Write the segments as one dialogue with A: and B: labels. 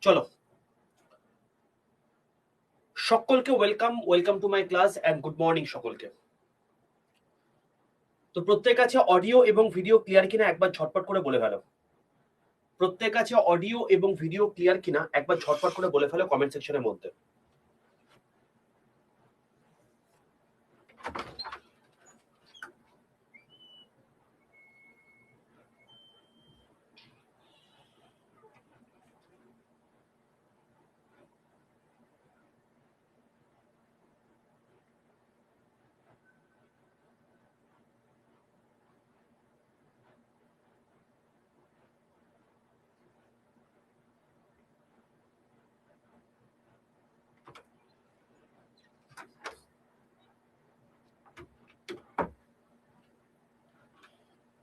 A: চলো সকলকে welcome to my class and good morning সকলকে। তো প্রত্যেক কাছে অডিও এবং ভিডিও ক্লিয়ার কিনা একবার ঝটপট করে বলে ফেলো। প্রত্যেক কাছে অডিও এবং ভিডিও ক্লিয়ার কিনা একবার ঝটপট করে বলে ফেলো কমেন্ট সেকশনের মধ্যে।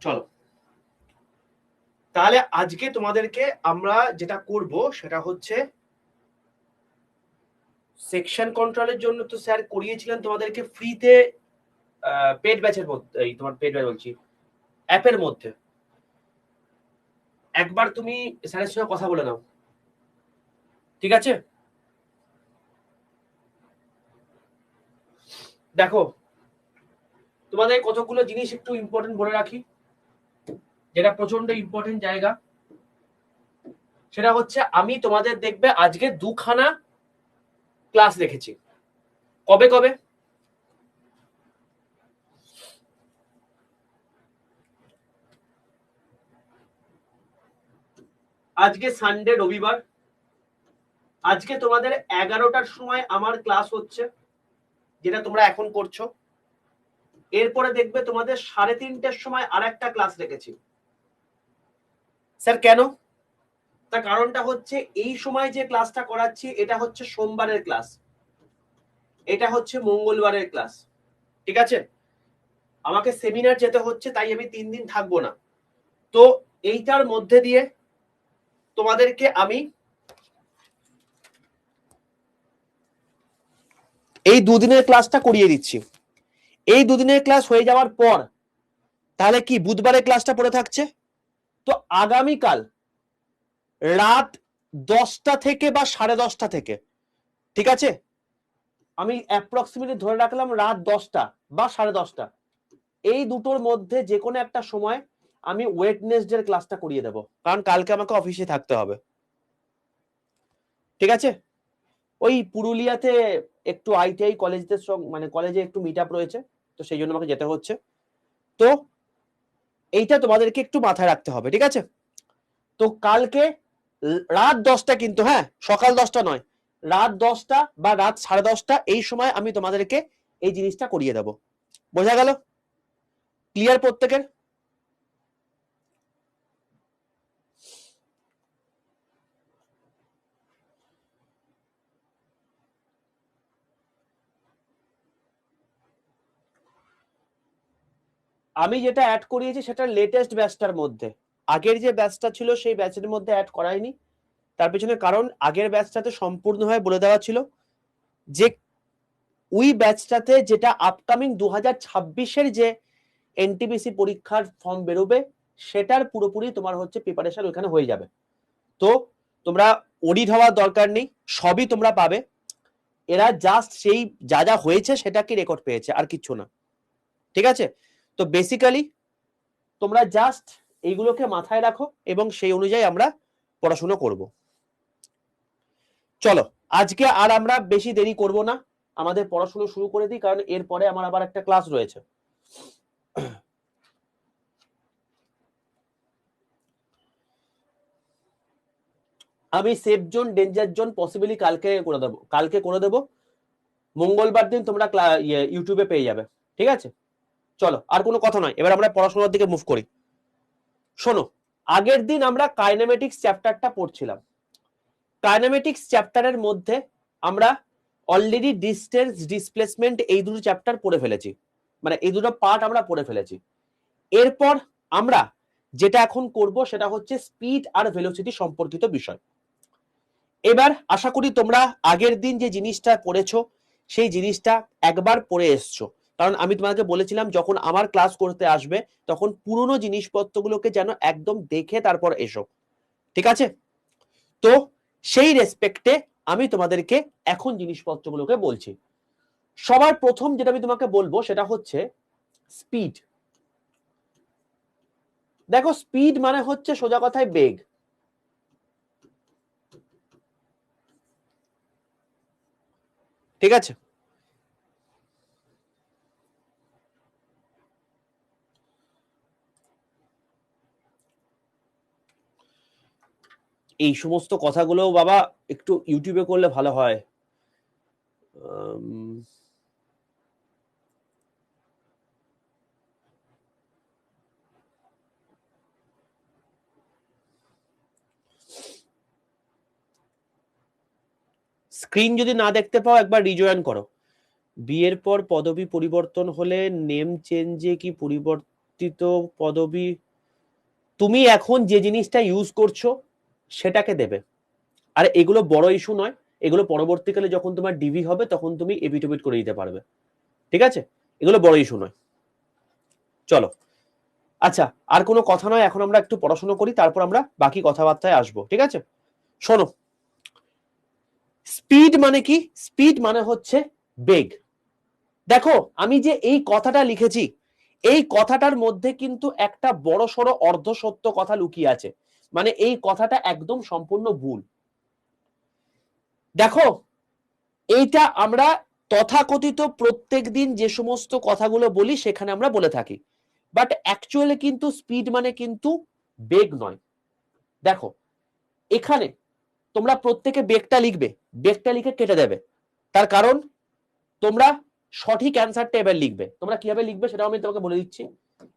A: চলো তাহলে আজকে তোমাদেরকে আমরা যেটা করব সেটা হচ্ছে সেকশন কন্ট্রোলের জন্য তো স্যার করিয়েছিলেন তোমাদেরকে ফ্রিতে পেড ব্যাচের মধ্যে, এই তোমার পেড ব্যাচ বলছি অ্যাপের মধ্যে। একবার তুমি স্যারের সঙ্গে কথা বলে নাও, ঠিক আছে? দেখো তোমাদের কতগুলো জিনিস একটু ইম্পর্টেন্ট বলে রাখি, যেটা প্রচন্ড ইম্পর্টেন্ট জায়গা। সেটা হচ্ছে আমি তোমাদের দেখবে আজকে দুখানা ক্লাস রেখেছি। কবে কবে? আজকে সানডে, রবিবার। আজকে তোমাদের 11টার সময় আমার ক্লাস হচ্ছে, যেটা তোমরা এখন করছো। এরপরে দেখবে তোমাদের 3:30টার সময় আর একটা ক্লাস রেখেছি। স্যার কেন? তার কারণটা হচ্ছে এই সময় যে ক্লাসটা করাচ্ছি এটা হচ্ছে সোমবারের ক্লাস, এটা হচ্ছে মঙ্গলবারের ক্লাস, ঠিক আছে? আমাকে সেমিনার যেতে হচ্ছে, তাই আমি 3 দিন থাকবো না। তো এইটার মধ্যে দিয়ে তোমাদেরকে আমি এই দুদিনের ক্লাসটা করিয়ে দিচ্ছি। এই দুদিনের ক্লাস হয়ে যাওয়ার পর তাহলে কি বুধবারের ক্লাসটা পড়ে থাকছে। তো আগামীকাল রাত 10টা থেকে বা 10:30 থেকে, ঠিক আছে? আমি অ্যাপ্রক্সিমেটলি ধরে রাখলাম রাত 10টা বা 10:30, এই দুটোর মধ্যে যে কোনো একটা সময় আমি ওয়েডনেসডে ক্লাসটা করিয়ে দেবো, কারণ কালকে আমাকে অফিসে থাকতে হবে, ঠিক আছে? ওই পুরুলিয়াতে একটু আইটিআই কলেজদের সঙ্গে, মানে কলেজে একটু মিট আপ রয়েছে, তো সেই জন্য আমাকে যেতে হচ্ছে। তো এইটা তোমাদেরকে একটু মাথায় রাখতে হবে, ঠিক আছে? তো কালকে রাত 10টা, কিন্তু হ্যাঁ সকাল 10টা নয়, রাত 10টা বা রাত 10:30 এই সময় আমি তোমাদেরকে এই জিনিসটা করিয়ে দেব। বোঝা গেল? ক্লিয়ার প্রত্যেকের? আমি যেটা অ্যাড করিয়েছি সেটা লেটেস্ট ব্যাচটার মধ্যে, আগের যে ব্যাচটা ছিল সেই ব্যাচের মধ্যে অ্যাড করাইনি। তার পেছনে কারণ আগের ব্যাচটাতে সম্পূর্ণভাবে বলে দেওয়া ছিল যে ওই ব্যাচটাতে যেটা আপকামিং 2026-এর যে এনটিপিসি পরীক্ষার ফর্ম বেরোবে সেটার পুরোপুরি তোমার হচ্ছে প্রিপারেশন ওখানে হয়ে যাবে। তো তোমরা অডিট হওয়ার দরকার নেই, সবই তোমরা পাবে। এরা জাস্ট সেই যা যা হয়েছে সেটাকে রেকর্ড পেয়েছে, আর কিচ্ছু না, ঠিক আছে? তো বেসিক্যালি তোমরা জাস্ট এইগুলোকে মাথায় রাখো এবং সেই অনুযায়ী আমরা পড়াশোনা করব। চলো আজকে আর আমরা বেশি দেরি করব না, আমাদের পড়াশোনা শুরু করে দিই, কারণ এরপরে আমার আবার একটা ক্লাস রয়েছে। আমি safe zone danger zone possibly কালকে করে দেবো। মঙ্গলবার দিন তোমরা ইউটিউবে পেয়ে যাবে, ঠিক আছে? চলো আর কোনো কথা নয়, এবার আমরা পড়াশোনার দিকে মুভ করি। শোনো, আগের দিন আমরা কাইনেমেটিক্স চ্যাপ্টারটা পড়ছিলাম। কাইনেমেটিক্স চ্যাপ্টারের মধ্যে আমরা অলরেডি ডিস্টেন্স ডিসপ্লেসমেন্ট এই দুটো চ্যাপ্টার পড়ে ফেলেছি, মানে এই দুটো পার্ট আমরা পড়ে ফেলেছি। এরপর আমরা যেটা এখন করব সেটা হচ্ছে স্পিড আর ভেলোসিটি সম্পর্কিত বিষয়। এবার আশা করি তোমরা আগের দিন যে জিনিসটা পড়েছো সেই জিনিসটা একবার পড়ে এসছো, কারণ আমি তোমাকে বলেছিলাম যখন আমার ক্লাস করতে আসবে তখন পুরনো জিনিসপত্রগুলোকে যেন একদম দেখে তারপর এসো, ঠিক আছে? তো সেই রেসপেক্টে আমি তোমাদেরকে এখন জিনিসপত্রগুলোকে বলছি। সবার প্রথম যেটা আমি তোমাকে বলবো সেটা হচ্ছে স্পিড। দেখো স্পিড মানে হচ্ছে সোজা কথায় বেগ। ঠিক আছে, এই সমস্ত কথাগুলো বাবা একটু ইউটিউবে করলে ভালো হয়। স্ক্রিন যদি না দেখতে পাও একবার রিজয়েন করো। বিয়ের পর পদবি পরিবর্তন হলে নেম চেঞ্জে কি পরিবর্তিত পদবি, তুমি এখন যে জিনিসটা ইউজ করছো সেটাকে দেবে। আর এগুলো বড় ইস্যু নয়, এগুলো পরবর্তীকালে যখন তোমার ডিভি হবে তখন তুমি এপিটোপিট করে দিতে পারবে। ঠিক আছে, এগুলো বড় ইস্যু নয়। চলো, আচ্ছা আর কোনো কথা নয়, এখন আমরা একটু পড়াশোনা করি, তারপর আমরা বাকি কথাবার্তায় আসবো। ঠিক আছে, শোনো, স্পিড মানে কি? স্পিড মানে হচ্ছে বেগ। দেখো আমি যে এই কথাটা লিখেছি, এই কথাটার মধ্যে কিন্তু একটা বড় সড়ো অর্ধসত্য কথা লুকিয়ে আছে, মানে এই কথাটা একদম সম্পূর্ণ ভুল। দেখো এইটা আমরা তথাকথিত প্রত্যেক দিন যে সমস্ত কথাগুলো বলি সেখানে আমরা বলে থাকি, বাট অ্যাকচুয়ালি কিন্তু স্পিড মানে কিন্তু বেগ নয়। দেখো এখানে তোমরা প্রত্যেকে বেগটা লিখবে, বেগটা লিখে কেটে দেবে, তার কারণ তোমরা সঠিক অ্যান্সারটা এবার লিখবে। তোমরা কিভাবে লিখবে সেটাও আমি তোমাকে বলে দিচ্ছি।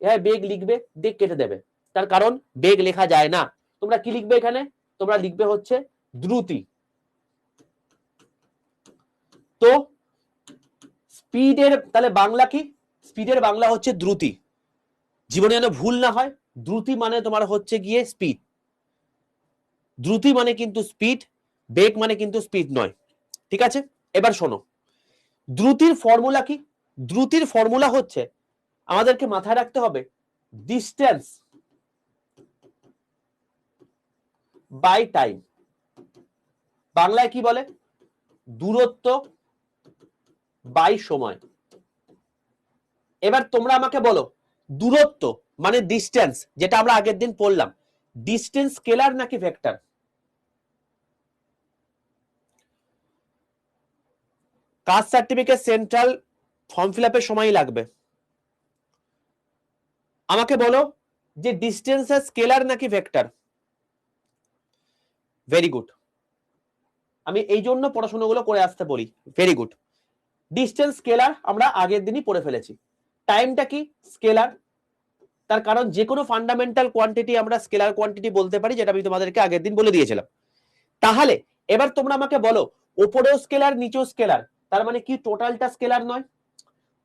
A: এভাবে বেগ লিখবে, বেগ কেটে দেবে, তার কারণ বেগ লেখা যায় না। তোমরা কি লিখবে এখানে? তোমরা লিখবে হচ্ছে দ্রুতি। তো স্পিডের তাহলে বাংলা কি? স্পিডের বাংলা হচ্ছে দ্রুতি। জীবনে যেন ভুল না হয়, দ্রুতি মানে তোমার হচ্ছে গিয়ে স্পিড। দ্রুতি মানে কিন্তু স্পিড, বেগ মানে কিন্তু স্পিড নয়। ঠিক আছে, এবার শোনো, দ্রুতির ফর্মুলা কি? দ্রুতির ফর্মুলা হচ্ছে, আমাদেরকে মাথায় রাখতে হবে, ডিস্টেন্স বাই টাইম। বাংলায় কি বলে? দূরত্ব বাই সময়। এবার তোমরা আমাকে বলো, দূরত্ব মানে ডিস্টেন্স, যেটা আমরা আগের দিন পড়লাম, ডিস্টেন্স স্কেলার নাকি vector? Caste certificate central form fill আপের সময় লাগবে। আমাকে বলো যে ডিস্টেন্স স্কেলার নাকি ভেক্টর? ভেরি গুড, আমি এই জন্য পড়াশোনাগুলো করে আসতে বলি। ভেরি গুড, ডিস্টেন্স স্কেলার আমরা আগের দিনই পড়ে ফেলেছি। টাইমটা কি? স্কেলার, তার কারণ যে কোনো ফান্ডামেন্টাল কোয়ান্টিটি আমরা স্কেলার কোয়ান্টিটি বলতে পারি, যেটা আমি তোমাদেরকে আগের দিন বলে দিয়েছিলাম। তাহলে এবার তোমরা আমাকে বলো, উপরেও স্কেলার নিচেও স্কেলার, তার মানে কি টোটালটা স্কেলার নয়?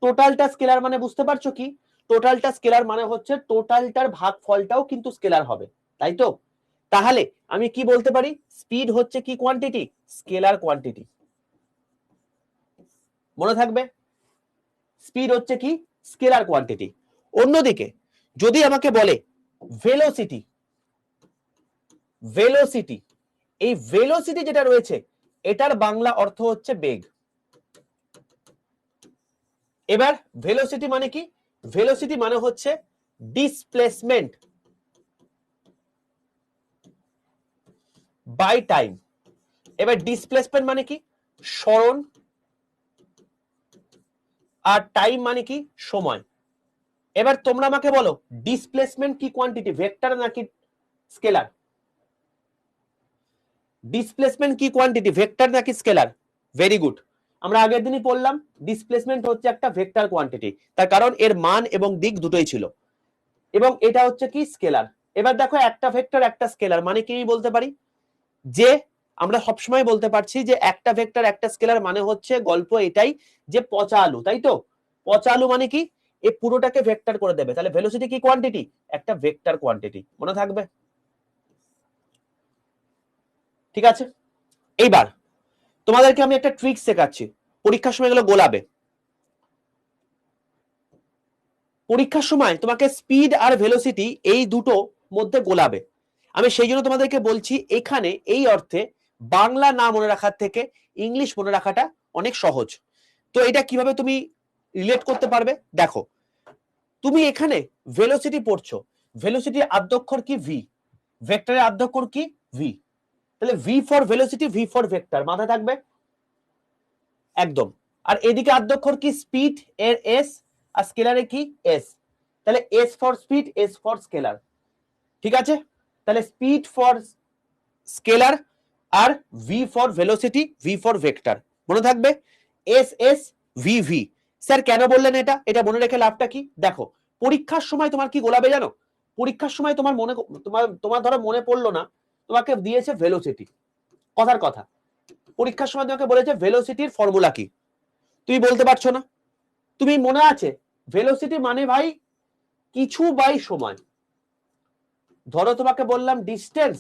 A: টোটালটা স্কেলার মানে বুঝতে পারছো কি? টোটালটা স্কেলার মানে হচ্ছে টোটালটার ভাগফলটাও কিন্তু স্কেলার হবে, তাই তো? তাহলে আমি কি বলতে পারি? স্পিড হচ্ছে কি কোয়ান্টিটি? Scalar quantity. মনে থাকবে, স্পিড হচ্ছে কি? Scalar quantity. অন্যদিকে যদি আমাকে বলে ভেলোসিটি, ভেলোসিটি, এই ভেলোসিটি যেটা রয়েছে এটার বাংলা অর্থ হচ্ছে বেগ। এবার ভেলোসিটি মানে কি? ভেলোসিটি মানে হচ্ছে ডিসপ্লেসমেন্ট বাই টাইম। এবার ডিসপ্লেসমেন্ট মানে কি? সরণ, আর টাইম মানে কি? সময়। এবার তোমরা আমাকে বলো, ডিসপ্লেসমেন্ট কি কোয়ান্টিটি, ভেক্টর নাকি স্কেলার? ডিসপ্লেসমেন্ট কি কোয়ান্টিটি, ভেক্টর নাকি স্কেলার? ভেরি গুড, আমরা আগের দিনই পড়লাম ডিসপ্লেসমেন্ট হচ্ছে একটা ভেক্টর কোয়ান্টিটি, তার কারণ এর মান এবং দিক দুটোই ছিল, এবং এটা হচ্ছে কি? স্কেলার। এবার দেখো একটা ভেক্টর একটা স্কেলার মানে কি বলতে পারি? যে আমরা সবসময় বলতে পারছি যে একটা ভেক্টর একটা স্কেলার মানে হচ্ছে গল্প এটাই যে পচা আলু, তাই তো? পচা আলু মানে কি? এই পুরোটাকে ভেক্টর করে দেবে, তাহলে ভেলোসিটি কি কোয়ান্টিটি? একটা ভেক্টর কোয়ান্টিটি, মনে থাকবে। ঠিক আছে, এইবার তোমাদেরকে আমি একটা ট্রিক শেখাচ্ছি, পরীক্ষার সময় এগুলো গোলাবে। পরীক্ষার সময় তোমাকে স্পিড আর ভেলোসিটি এই দুটো মধ্যে গোলাবে, আমি সেই জন্য তোমাদেরকে বলছি এখানে এই অর্থে বাংলা না মনে রাখার থেকে ইংলিশ মনে রাখাটা অনেক সহজ। তো এটা কিভাবে তুমি রিলেট করতে পারবে দেখো, তুমি এখানে ভেলোসিটি পড়ছো, ভেলোসিটির আদ্যক্ষর কি ভি, ভেক্টরের আদ্যক্ষর কি ভি, তাহলে V for velocity, V for vector মাথায় থাকবে একদম। আর এদিকে আদ্যক্ষর কি স্পিড এর এস, আর স্কেলারে কি এস, তাহলে S for speed, S for scalar. ঠিক আছে, তাহলে স্পিড ফর স্কেলার আর V for velocity, V for vector মনে থাকবে, S S V V. Sir কেন বললেন এটা, এটা মনে রেখে লাভটা কি দেখো, পরীক্ষার সময় তোমার কি গোলাবে জানো, পরীক্ষার সময় তোমার মনে তোমার ধরো মনে পড়লো না, তোমাকে দিয়েছে ভেলোসিটি, কথার কথা পরীক্ষার সময় তোমাকে বলেছে ভেলোসিটির ফর্মুলা কি, তুমি বলতে পারছো না, তুমি মনে আছে ভেলোসিটি মানে ভাই কিছু বাই সময়, ধরো তোমাকে বললাম ডিস্টেন্স,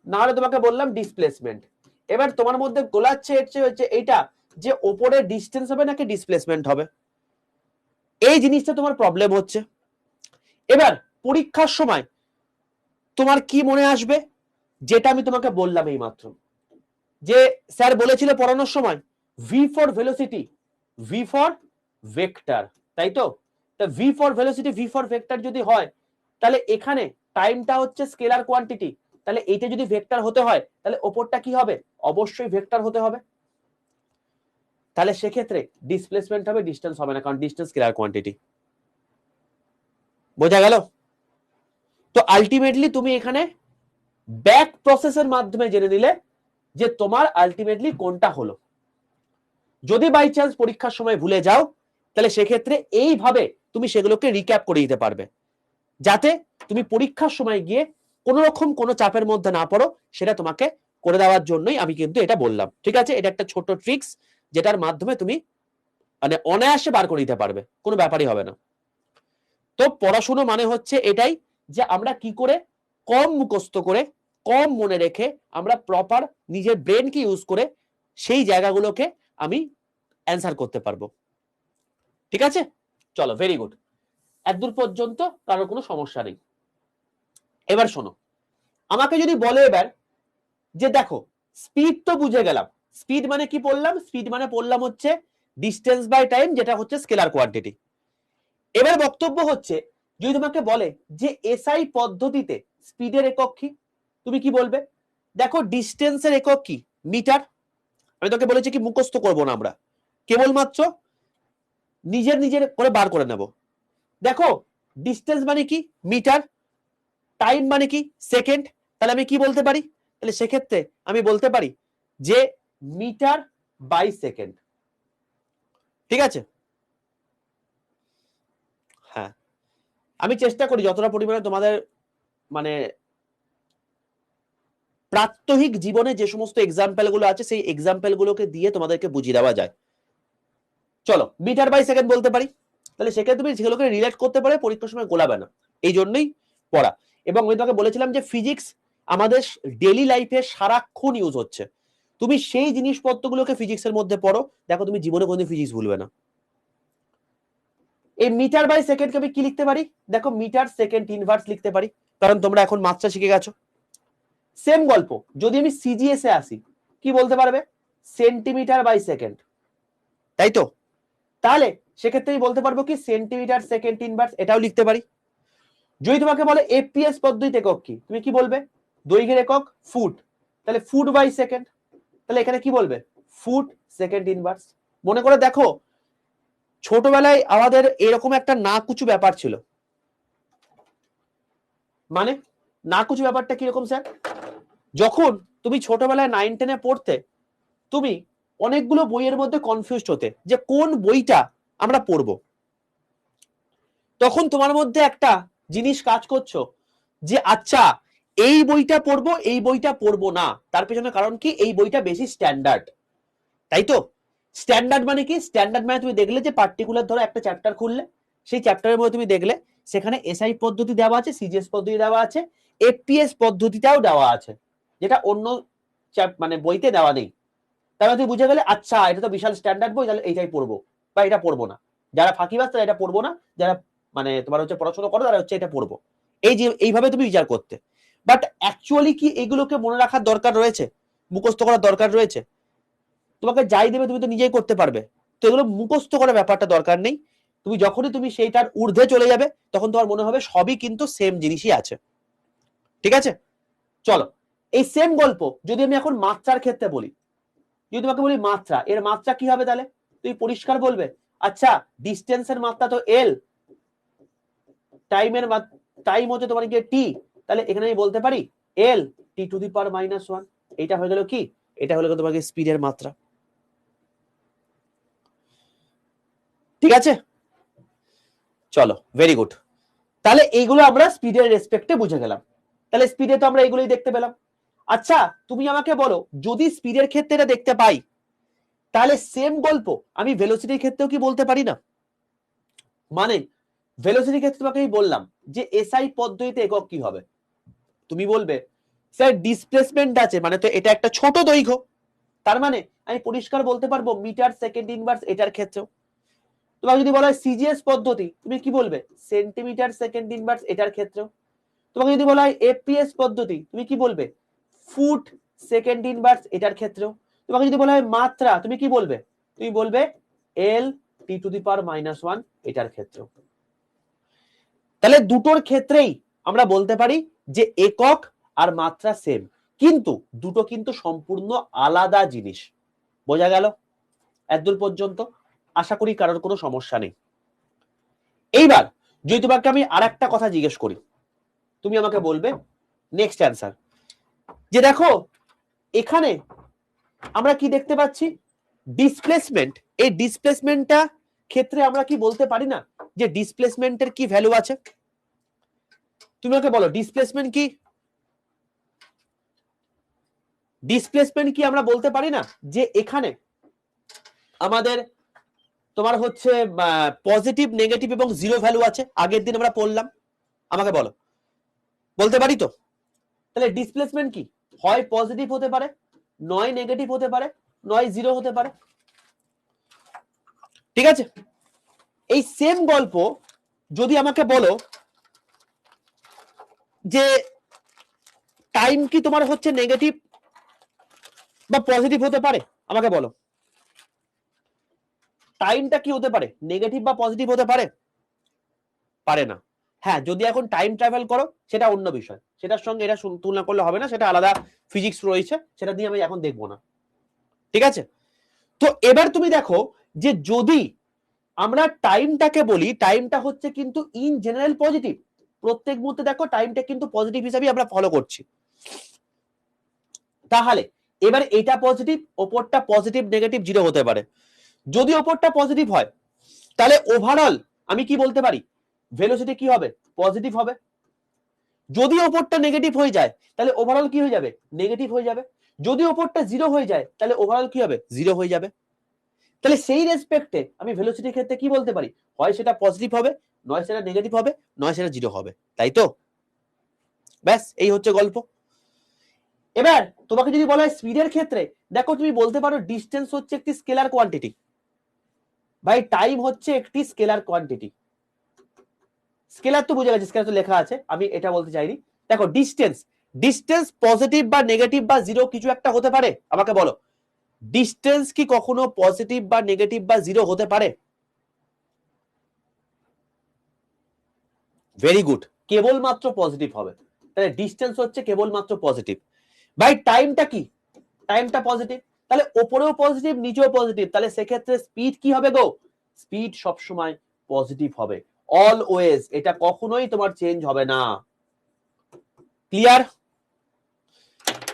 A: না হলে তোমাকে বললাম ডিসপ্লেসমেন্ট, এবার তোমার মধ্যে গোলাচ্ছে হচ্ছে এইটা যে ওপরে ডিস্টেন্স হবে নাকি ডিসপ্লেসমেন্ট হবে, এই জিনিসটা তোমার প্রবলেম হচ্ছে। এবার পরীক্ষার সময় তোমার কি মনে আসবে, যেটা আমি তোমাকে বললাম এই মাত্র, যে স্যার বলেছিল পড়ানোর সময় V for velocity, V for vector, তাই তো, তা V for velocity, V for vector যদি হয়, তাহলে এখানে টাইমটা হচ্ছে স্কেলার কোয়ান্টিটি, তাহলে এইটা যদি ভেক্টর হতে হয় তাহলে ওপরটা কি হবে, অবশ্যই ভেক্টর হতে হবে, তাহলে সেক্ষেত্রে ডিসপ্লেসমেন্ট হবে, ডিস্টেন্স হবে না, কারণ ডিস্টেন্স স্কেলার কোয়ান্টিটি। বোঝা গেল? তো আলটিমেটলি তুমি এখানে ব্যাক প্রসেসের মাধ্যমে জেনে নিলে যে তোমার আলটিমেটলি কোনটা হলো। যদি বাই চান্স পরীক্ষার সময় ভুলে যাও তাহলে সেক্ষেত্রে এইভাবে তুমি সেগুলোকে রিক্যাপ করে দিতে পারবে, যাতে তুমি পরীক্ষার সময় গিয়ে কোন রকম কোনো চাপের মধ্যে না পড়ো, সেটা তোমাকে করে দেওয়ার জন্যই আমি কিন্তু এটা বললাম। ঠিক আছে, এটা একটা ছোট ট্রিক্স যেটার মাধ্যমে তুমি মানে অনায়াসে বার করে দিতে পারবে, কোনো ব্যাপারই হবে না। তো পড়াশুনো মানে হচ্ছে এটাই, যে আমরা কি করে কম মুখস্থ করে, কম মনে রেখে আমরা প্রপার নিজের ব্রেনকে ইউজ করে সেই জায়গাগুলোকে আমি অ্যান্সার করতে পারবো। ঠিক আছে, চলো ভেরি গুড, এতদূর পর্যন্ত কারোর কোনো সমস্যা নেই। এবার শোনো, আমাকে যদি বলে এবার যে দেখো স্পিড তো বুঝে গেলাম, স্পিড মানে কি পড়লাম, স্পিড মানে পড়লাম হচ্ছে ডিস্টেন্স বাই টাইম, যেটা হচ্ছে স্কেলার কোয়ান্টিটি। এবার বক্তব্য হচ্ছে যদি তোমাকে বলে যে এসআই পদ্ধতিতে স্পিডের একক কি, তুমি কি বলবে? দেখো ডিস্টেন্সের একক কি, মিটার, আমি তোকে বলেছি কি মুখস্থ করব না আমরা, কেবলমাত্র নিজের নিজের করে বার করে নেব। দেখো ডিস্টেন্স মানে কি মিটার, টাইম মানে কি সেকেন্ড, তাহলে আমি কি বলতে পারি, তাহলে সেক্ষেত্রে আমি বলতে পারি যে মিটার বাই সেকেন্ড। ঠিক আছে, হ্যাঁ আমি চেষ্টা করি যতটা পরিমাণে তোমাদের মানে প্রাত্যহিক জীবনে যে সমস্ত এক্সাম্পল গুলো আছে সেই এক্সাম্পল গুলোকে দিয়ে তোমাদেরকে বুঝিয়ে দেওয়া যায়। চলো মিটার বাই সেকেন্ড বলতে পারি, তাহলে সেখানে তুমি সেগুলোকে রিলেট করতে পারে, পরীক্ষার সময় গোলাবে না, এই জন্যই পড়া। এবং আমি তোমাকে বলেছিলাম যে ফিজিক্স আমাদের ডেইলি লাইফে সারাক্ষণ ইউজ হচ্ছে, তুমি সেই জিনিসপত্রগুলোকে ফিজিক্সের মধ্যে পড়ো, দেখো তুমি জীবনে কোনোদিন ফিজিক্স ভুলবে না। এই মিটার বাই সেকেন্ডকে আমি কি লিখতে পারি, দেখো মিটার সেকেন্ড ইনভার্স লিখতে পারি, কারণ তোমরা এখন মাত্রা শিখে গেছো। সেম গল্প যদি আমি সিজিএস এ আসি, কি বলতে পারবে, সেন্টিমিটার বাই সেকেন্ড, তাই তো, তাহলে সেক্ষেত্রে বলতে পারবো কি সেন্টিমিটার সেকেন্ড ইনভার্স, এটাও লিখতে পারি। যদি তোমাকে বলে এপিএস পদ্ধতিতে একক কি, তুমি কি বলবে, দৈর্ঘ্যের একক ফুট, তাহলে ফুট বাই সেকেন্ড, তাহলে এখানে কি বলবে ফুট সেকেন্ড ইনভার্স। মনে করে দেখো ছোটবেলায় আমাদের এরকম একটা না কুচু ব্যাপার ছিল, মানে না কুচু ব্যাপারটা কিরকম স্যার, যখন তুমি ছোটবেলায় 9-10-এ পড়তে, তুমি অনেকগুলো বইয়ের মধ্যে কনফিউজড হতে যে কোন বইটা আমরা পড়বো, তখন তোমার মধ্যে একটা জিনিস কাজ করছো যে আচ্ছা এই বইটা পড়বো, এই বইটা পড়বো না, তার পেছনে কারণ কি এই বইটা বেশি স্ট্যান্ডার্ড, তাই তো। স্ট্যান্ডার্ড মানে কি, স্ট্যান্ডার্ড মানে তুমি দেখলে যে পার্টিকুলার ধরো একটা চ্যাপ্টার খুললে, সেই চ্যাপ্টারের মধ্যে তুমি দেখলে সেখানে এসআই পদ্ধতি দেওয়া আছে, সিজিএস পদ্ধতি দেওয়া আছে, এপিএস পদ্ধতিটাও দেওয়া আছে, যেটা অন্য মানে বইতে দেওয়া নেই। তাহলে তুমি বুঝে গেলে আচ্ছা এটা তো বিশাল স্ট্যান্ডার্ড বই, তাহলে এইটাই পড়বো বা এটা পড়বো না, যারা ফাঁকিবাজ তারা এটা পড়বো না, যারা মানে তোমার হচ্ছে পড়াশোনা করো তারা হচ্ছে এটা পড়বো, এই যে এইভাবে তুমি বিচার করতে। বাট অ্যাকচুয়ালি কি এগুলোকে মনে রাখার দরকার রয়েছে, মুখস্থ করার দরকার রয়েছে? তোমাকে যাই দেবে তুমি তো নিজেই করতে পারবে, তো এগুলো মুখস্থ করার ব্যাপারটা দরকার নেই। তুমি যখনই তুমি সেইটার ঊর্ধ্বে চলে যাবে তখন তোমার মনে হবে সবই কিন্তু সেম জিনিসই আছে। ঠিক আছে, চলো এই সেম গল্প যদি আমি এখন মাত্রার ক্ষেত্রে বলি, যদি তোমাকে বলি মাত্রা, এর মাত্রা কি হবে তাহলে তুমি পরিষ্কার বলবে, আচ্ছা ডিস্টেন্সের মাত্রা তো এল, টাইমের টাইম হচ্ছে তোমার কি টি, তাহলে এখানে আমি বলতে পারি এল টি টু দি পাওয়ার -1। এটা হয়ে গেল কি, এটা হলো তোমাকে স্পিডের মাত্রা। ঠিক আছে, চলো ভেরি গুড। তাহলে এইগুলো আমরা স্পিডের রেসপেক্টে বুঝে গেলাম। তাহলে স্পিডে তো আমরা এগুলোই দেখতে পেলাম। আচ্ছা তুমি আমাকে বলো, যদি স্পিডের ক্ষেত্রে এটা দেখতে পাই তাহলে সেম গল্প আমি ভেলোসিটির ক্ষেত্রেও কি বলতে পারি না? মানে ভেলোসিটির ক্ষেত্রে তোমাকে বললাম যে এসআই পদ্ধতিতে একক কি হবে, তুমি বলবে স্যার ডিসপ্লেসমেন্ট আছে, মানে তো এটা একটা ছোট দৈর্ঘ্য, তার মানে আমি পরিষ্কার বলতে পারবো মিটার সেকেন্ড ইনভার্স এটার ক্ষেত্রেও। তোমাকে যদি বলা হয় সিজিএস পদ্ধতি তুমি কি বলবে, সেন্টিমিটার সেকেন্ড ইনভার্স এটার ক্ষেত্রেও। তোমাকে যদি বলা হয় এফপিএস পদ্ধতি তুমি কি বলবে, ফুট সেকেন্ড ইনভার্স এটার ক্ষেত্রেও। তোমাকে যদি বলা হয় মাত্রা তুমি কি বলবে, তুমি বলবে এল টি টু দি পাওয়ার -1 এটার ক্ষেত্রেও। তাহলে দুটোর ক্ষেত্রেই আমরা বলতে পারি যে একক আর মাত্রা সেম, কিন্তু দুটো কিন্তু সম্পূর্ণ আলাদা জিনিস। বোঝা গেল এতদূর পর্যন্ত? আশা করি কারোর কোনো সমস্যা নেই। এইবার যদি তোমাকে আমি আর একটা কথা জিজ্ঞেস করি, তুমি আমাকে বলবে নেক্সট অ্যান্সার, যে দেখো এখানে আমরা কি দেখতে পাচ্ছি, ডিসপ্লেসমেন্ট। এই ডিসপ্লেসমেন্টটা ক্ষেত্রে আমরা কি বলতে পারি না যে ডিসপ্লেসমেন্টের কি ভ্যালু আছে? তুমি আমাকে বলো ডিসপ্লেসমেন্ট কি, ডিসপ্লেসমেন্ট কি আমরা বলতে পারি না যে এখানে আমাদের তোমার হচ্ছে পজিটিভ নেগেটিভ এবং জিরো ভ্যালু আছে, আগের দিন আমরা পড়লাম, আমাকে বলো, বলতে পারি তো? তাহলে ডিসপ্লেসমেন্ট কি, হয় পজিটিভ হতে পারে, নয় নেগেটিভ হতে পারে, নয় জিরো হতে পারে। ঠিক আছে, এই সেম গল্প যদি আমাকে বলো যে টাইম কি তোমার হচ্ছে নেগেটিভ বা পজিটিভ হতে পারে, আমাকে বলো টাইমটা কি হতে পারে, নেগেটিভ বা পজিটিভ হতে পারে? পারে না। হ্যাঁ যদি এখন টাইম ট্রাভেল করো সেটা অন্য বিষয়, সেটার সঙ্গে এটা তুলনা করলে হবে না, সেটা আলাদা ফিজিক্স রয়েছে, সেটা দিয়ে আমি এখন দেখবো না। ঠিক আছে, তো এবার তুমি দেখো যে যদি আমরা টাইমটাকে বলি, টাইমটা হচ্ছে কিন্তু ইন জেনারেল পজিটিভ, প্রত্যেক মুহূর্তে দেখো টাইমটা কিন্তু পজিটিভ হিসাবে আমরা ফলো করছি। তাহলে এবার এটা পজিটিভ, ওপরটা পজিটিভ নেগেটিভ জিরো হতে পারে। যদি ওপরটা পজিটিভ হয় তাহলে ওভারঅল আমি কি বলতে পারি, ভেলোসিটি কি হবে, পজিটিভ হবে। যদি ওপরটা নেগেটিভ হয়ে যায় তাহলে ওভারঅল কি হয়ে যাবে, নেগেটিভ হয়ে যাবে। যদি ওপরটা জিরো হয়ে যায় তাহলে ওভারঅল কি হবে, জিরো হয়ে যাবে। তাহলে সেই রেসপেক্টে আমি ভেলোসিটির ক্ষেত্রে কি বলতে পারি, হয় সেটা পজিটিভ হবে, নয় সেটা নেগেটিভ হবে, নয় সেটা জিরো হবে, তাই তো? ব্যাস এই হচ্ছে গল্প। এবার তোমাকে যদি বলা হয় স্পিডের ক্ষেত্রে, দেখো তুমি বলতে পারো ডিস্টেন্স হচ্ছে একটি স্কেলার কোয়ান্টিটি, ভাই টাইম হচ্ছে একটি স্কেলার কোয়ান্টিটি। স্কেলার তো বুঝে গেছে, স্কেলার তো লেখা আছে, আমি এটা বলতে চাইনি। দেখো ডিস্টেন্স, ডিস্টেন্স পজিটিভ বা নেগেটিভ বা জিরো কিছু একটা হতে পারে, আমাকে বলো ডিস্টেন্স কি কখনো পজিটিভ বা নেগেটিভ বা জিরো হতে পারে? ভেরি গুড, কেবলমাত্র পজিটিভ হবে। তাহলে ডিস্টেন্স হচ্ছে কেবলমাত্র পজিটিভ। ভাই টাইমটা কি, টাইমটা পজিটিভ, তাহলে ওপরেও পজিটিভ নিচেও পজিটিভ, তাহলে সেক্ষেত্রে স্পিড কি হবে গো, স্পিড সবসময় পজিটিভ হবে, অলওয়েজ, এটা কখনোই তোমার চেঞ্জ হবে না। ক্লিয়ার?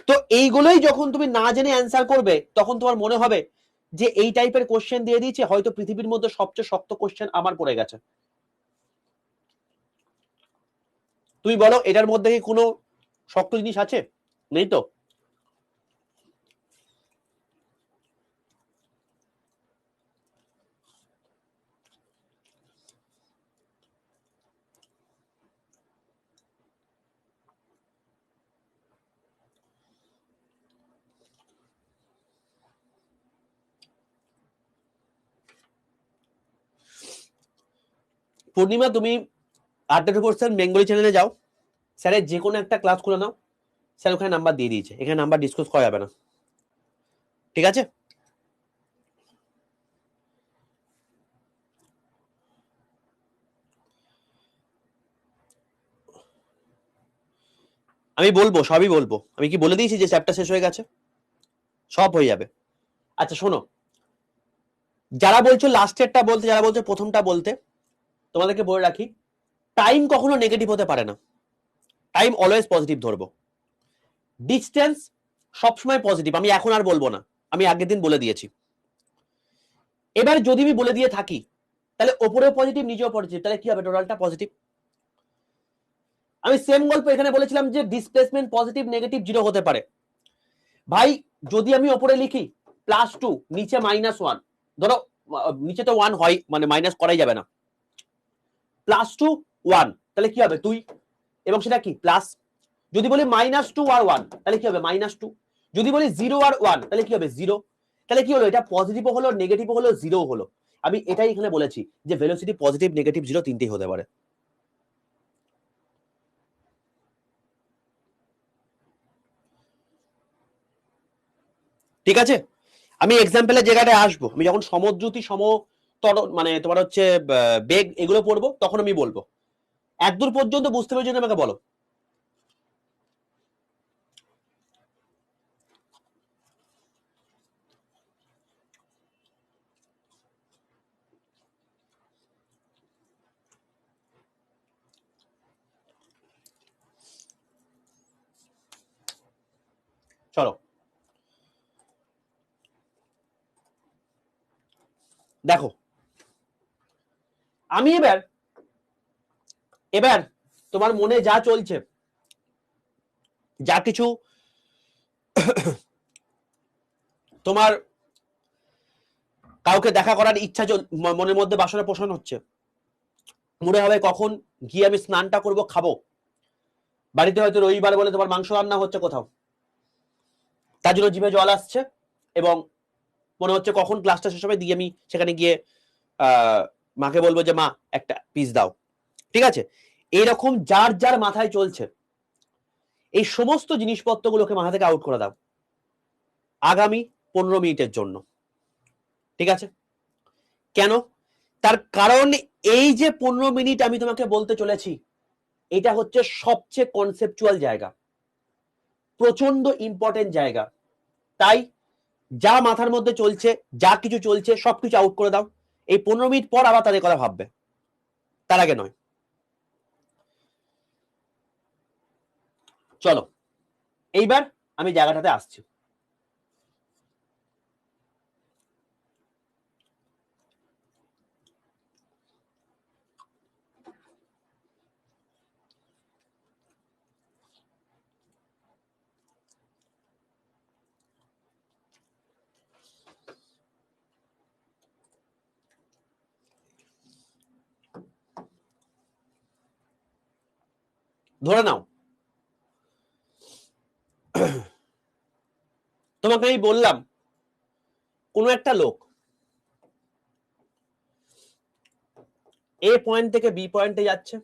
A: তো এইগুলোই যখন তুমি না জেনে অ্যান্সার করবে তখন তোমার মনে হবে যে এই টাইপের কোশ্চেন দিয়ে দিয়েছে, হয়তো পৃথিবীর মধ্যে সবচেয়ে শক্ত কোশ্চেন আমার পড়ে গেছে। তুমি বলো এটার মধ্যে কি কোনো শক্ত জিনিস আছে? নেই তো। পূর্ণিমা তুমি আড্ডা টু বেঙ্গলি চ্যানেলে যাও, স্যারের যে কোনো একটা ক্লাস খুলে নাও, স্যার ওখানে নাম্বার দিয়ে দিয়েছে, এখানে নাম্বার ডিসকাস করা যাবে না, ঠিক আছে? আমি বলবো, সবই বলবো। আমি কি বলে দিয়েছি যে চ্যাপ্টার শেষ হয়ে গেছে? সব হয়ে যাবে। আচ্ছা শোনো, যারা বলছো লাস্টেরটা বলতে, যারা বলছো প্রথমটা বলতে, তোমাদেরকে বলে রাখি, টাইম কখনো নেগেটিভ হতে পারে না, টাইম অলওয়েজ পজিটিভ ধরবো। ডিস্টেন্স সবসময় পজিটিভ, আমি এখন আর বলবো না, আমি আগের দিন বলে দিয়েছি। এবার যদি আমি বলে দিয়ে থাকি তাহলে ওপরেও পজিটিভ নিচেও পজিটিভ, তাহলে কি হবে? টোটালটা পজিটিভ। আমি সেম গল্প এখানে বলেছিলাম যে ডিসপ্লেসমেন্ট পজিটিভ নেগেটিভ জিরো হতে পারে। ভাই যদি আমি ওপরে লিখি +2 নিচে -1, ধরো নিচে তো 1 হয়, মানে মাইনাস করাই যাবে না, +2 1, তাহলে কি হবে? 2, এবং সেটা কি প্লাস। যদি বলি -2 আর 1 তাহলে কি হবে? -2। যদি বলি 0 আর 1 তাহলে কি হবে? 0। তাহলে কি হলো? এটা পজিটিভও হলো, নেগেটিভও হলো, জিরো হলো। আমি এটাই এখানে বলেছি যে ভেলোসিটি পজিটিভ নেগেটিভ জিরো তিনটেই হতে পারে। ঠিক আছে, আমি এক্সাম্পলের জায়গাটায় আসবো, আমি যখন সমদ্রুতি মানে তোমার হচ্ছে বেগ এগুলো পড়বো তখন আমি বলবো। একদূর পর্যন্ত বুঝতে পেরেছি আমাকে বলো। চলো দেখো, আমি এবার তোমার মনে যা চলছে, যা কিছু তোমার কাউকে দেখা করার ইচ্ছা মনের মধ্যে বাসনা পোষণ হচ্ছে, মনে হবে কখন গিয়ে আমি স্নানটা করব, খাবো, বাড়িতে হয়তো রবিবার বলে তোমার মাংস রান্না হচ্ছে কোথাও, তার জন্য জিভে জল আসছে, এবং মনে হচ্ছে কখন ক্লাসটা শেষ হবে, দিয়ে আমি সেখানে গিয়ে মাকে বলবো যে মা একটা পিস দাও। ঠিক আছে, এইরকম যার যার মাথায় চলছে, এই সমস্ত জিনিসপত্রগুলোকে মাথা থেকে আউট করে দাও আগামী 15 মিনিটের জন্য। ঠিক আছে, কেন? তার কারণ এই যে 15 মিনিট আমি তোমাকে বলতে চলেছি, এটা হচ্ছে সবচেয়ে কনসেপচুয়াল জায়গা, প্রচন্ড ইম্পর্টেন্ট জায়গা। তাই যা মাথার মধ্যে চলছে, যা কিছু চলছে, সবকিছু আউট করে দাও। এই 15 মিনিট পর আবার তাদের কথা ভাববে, তার আগে নয়। চলো এইবার আমি জায়গাটাতে আসছি। ধরে নাও তোমাকে আমি বললাম কোন একটা লোক এ পয়েন্ট থেকে বি পয়েন্টে যাচ্ছে,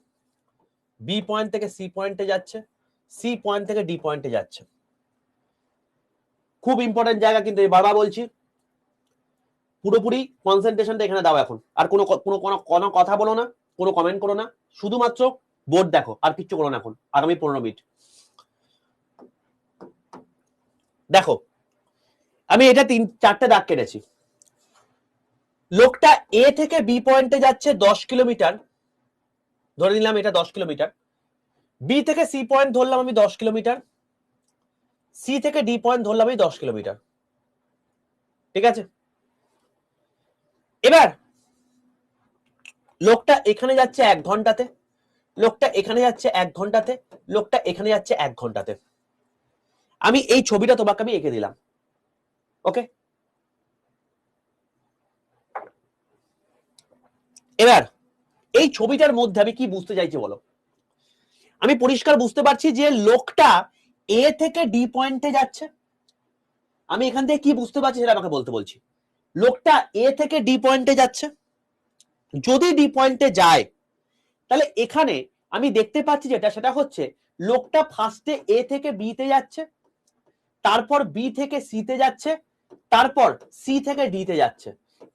A: বি পয়েন্ট থেকে সি পয়েন্টে যাচ্ছে, সি পয়েন্ট থেকে ডি পয়েন্টে যাচ্ছে। খুব ইম্পর্টেন্ট জায়গা, কিন্তু বারবার বলছি, পুরোপুরি কনসেন্ট্রেশনটা এখানে দাও এখন। আর কোনো কোনো কোনো কথা বলো না, কোনো কমেন্ট করো না, শুধুমাত্র বোর্ড দেখো, আর কিচ্ছু করো না এখন আগামী 15 মিনিট। দেখো আমি এটা 3-4টে দাগ কেটেছি। লোকটা এ থেকে বি পয়েন্টে যাচ্ছে 10 কিলোমিটার, ধরে নিলাম এটা 10 কিলোমিটার। বি থেকে সি পয়েন্ট ধরলাম আমি 10 কিলোমিটার, সি থেকে ডি পয়েন্ট ধরলাম আমি 10 কিলোমিটার। ঠিক আছে, এবার লোকটা এখানে যাচ্ছে 1 ঘন্টাতে, লোকটা এখানে যাচ্ছে 1 ঘন্টাতে, লোকটা এখানে যাচ্ছে 1 ঘন্টাতে। আমি এই ছবিটা তোমাকে আমি এঁকে দিলাম। ওকে, এবার এই ছবিটার মধ্যে আমি কি বুঝতে চাইছি বলো? আমি পরিষ্কার বুঝতে পারছি যে লোকটা এ থেকে ডি পয়েন্টে যাচ্ছে। আমি এখান থেকে কি বুঝতে পারছি সেটা আমাকে বলতে বলছি। লোকটা এ থেকে ডি পয়েন্টে যাচ্ছে, যদি ডি পয়েন্টে যায় তাহলে এখানে আমি দেখতে পাচ্ছি যেটা, সেটা হচ্ছে লোকটা ফার্স্টে এ থেকে বি তে যাচ্ছে, তারপর বি থেকে সি তে যাচ্ছে, তারপর সি থেকে ডি তে যাচ্ছে,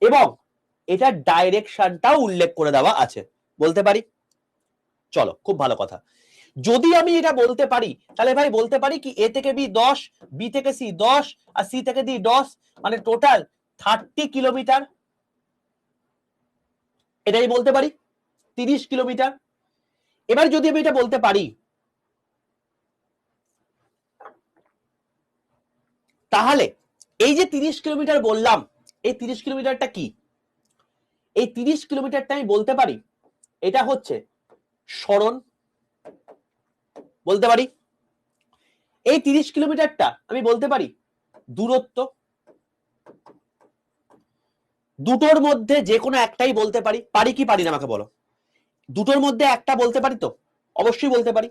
A: এবং এটা ডাইরেকশনটাও উল্লেখ করে দেওয়া আছে। বলতে পারি? চলো, খুব ভালো কথা। যদি আমি এটা বলতে পারি তাহলে ভাই বলতে পারি কি এ থেকে বি 10, বি থেকে সি 10 আর সি থেকে ডি 10, মানে টোটাল 30 কিলোমিটার। এটাই বলতে পারি 30 কিলোমিটার। এবার যদি আমি এটা বলতে পারি তাহলে এই যে 30 কিলোমিটার বললাম, এই 30 কিলোমিটারটা কি? এই 30 কিলোমিটারটা আমি বলতে পারি এটা হচ্ছে সরণ। বলতে পারি এই 30 কিলোমিটারটা আমি বলতে পারি দূরত্ব। দুটোর মধ্যে যে কোনো একটাই বলতে পারি। পারি কি পারি না আমাকে বলো? দুটোর মধ্যে একটা বলতে পারি তো? অবশ্যই বলতে পারি।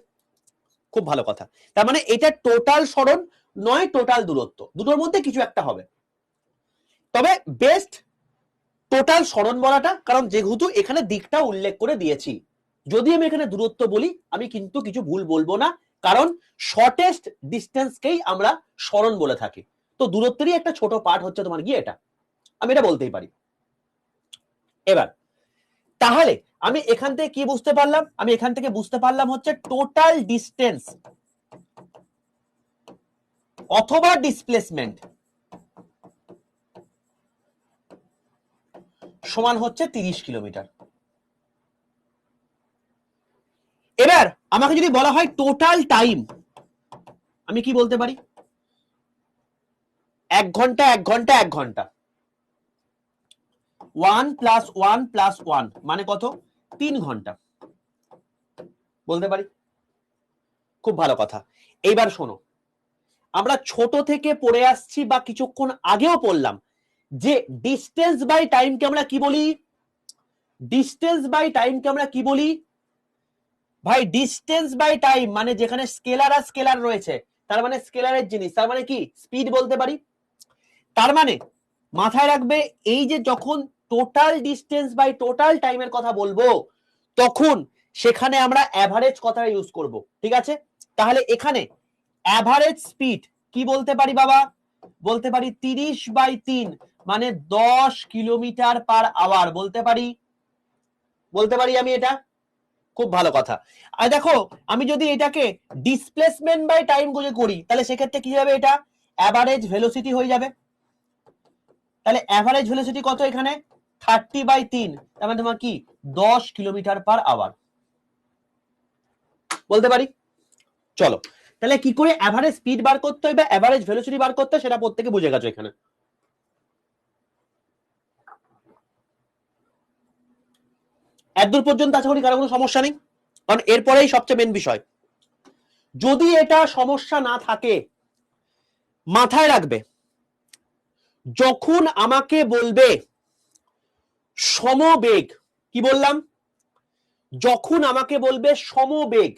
A: খুব ভালো কথা। তার মানে এটা টোটাল সরণ নয় টোটাল দূরত্ব, দুটোর মধ্যে কিছু একটা হবে। তবে বেস্ট টোটাল সরণ বলাটা, কারণ যেহেতু এখানে দিকটা উল্লেখ করে দিয়েছি। যদি আমি এখানে দূরত্ব বলি আমি কিন্তু কিছু ভুল বলবো না, কারণ শর্টেস্ট ডিস্টেন্সকেই আমরা সরণ বলে থাকি। তো দূরত্বেরই একটা ছোট পার্ট হচ্ছে তোমার গিয়ে এটা, আমি এটা বলতেই পারি। এবার তাহলে আমি এখান থেকে কি বুঝতে পারলাম? আমি এখান থেকে বুঝতে পারলাম হচ্ছে টোটাল ডিস্টেন্স অথবা ডিসপ্লেসমেন্ট সমান হচ্ছে 30 কিলোমিটার। এবার আমাকে যদি বলা হয় টোটাল টাইম, আমি কি বলতে পারি? 1 ঘন্টা 1 ঘন্টা 1 ঘন্টা, 1 + 1 + 1 মানে কত? 3 ঘন্টা। বলতে পারি? খুব ভালো কথা। এইবার শোনো, আমরা ছোট থেকে পড়ে আসছি বা কিছুক্ষণ আগেও পড়লাম যে ডিস্টেন্স বাই টাইমকে আমরা কি বলি? ডিস্টেন্স বাই টাইমকে আমরা কি বলি ভাই? ডিস্টেন্স বাই টাইম মানে যেখানে স্কেলার আর স্কেলার রয়েছে, তার মানে স্কেলারের জিনিস, তার মানে কি স্পিড বলতে পারি। তার মানে মাথায় রাখবে এই যে যখন টোটাল ডিস্টেন্স বাই টোটাল টাইমের কথা বলবো তখন সেখানে আমরা অ্যাভারেজ কথাটা ইউজ করব, ঠিক আছে? তাহলে এখানে অ্যাভারেজ স্পিড কি বলতে পারি বাবা? বলতে পারি 30/3 মানে 10 কিলোমিটার পার আওয়ার। বলতে পারি? বলতে পারি আমি এটা? খুব ভালো কথা। আর দেখো আমি যদি এটাকে ডিসপ্লেসমেন্ট বাই টাইম করি তাহলে সেক্ষেত্রে কি হবে? এটা অ্যাভারেজ ভেলোসিটি হয়ে যাবে। তাহলে অ্যাভারেজ ভেলোসিটি কত এখানে? 30/3, তার মানে তোমার কি 10 কিলোমিটার পার আওয়ার। বলতে পারি? চলো, তাহলে কি করে অ্যাভারেজ স্পিড বার করতে হয় বা অ্যাভারেজ ভেলোসিটি বার করতে হয় সেটা প্রত্যেকে বুঝে গেছো এখানে। এতদূর পর্যন্ত আশা করি কারো কোনো সমস্যা নেই, কারণ এরপরেই সবচেয়ে মেন বিষয়। যদি এটা সমস্যা না থাকে মাথায় রাখবে যখন আমাকে বলবে সমবেগ, কি বললাম? যখন আমাকে বলবে সমবেগ,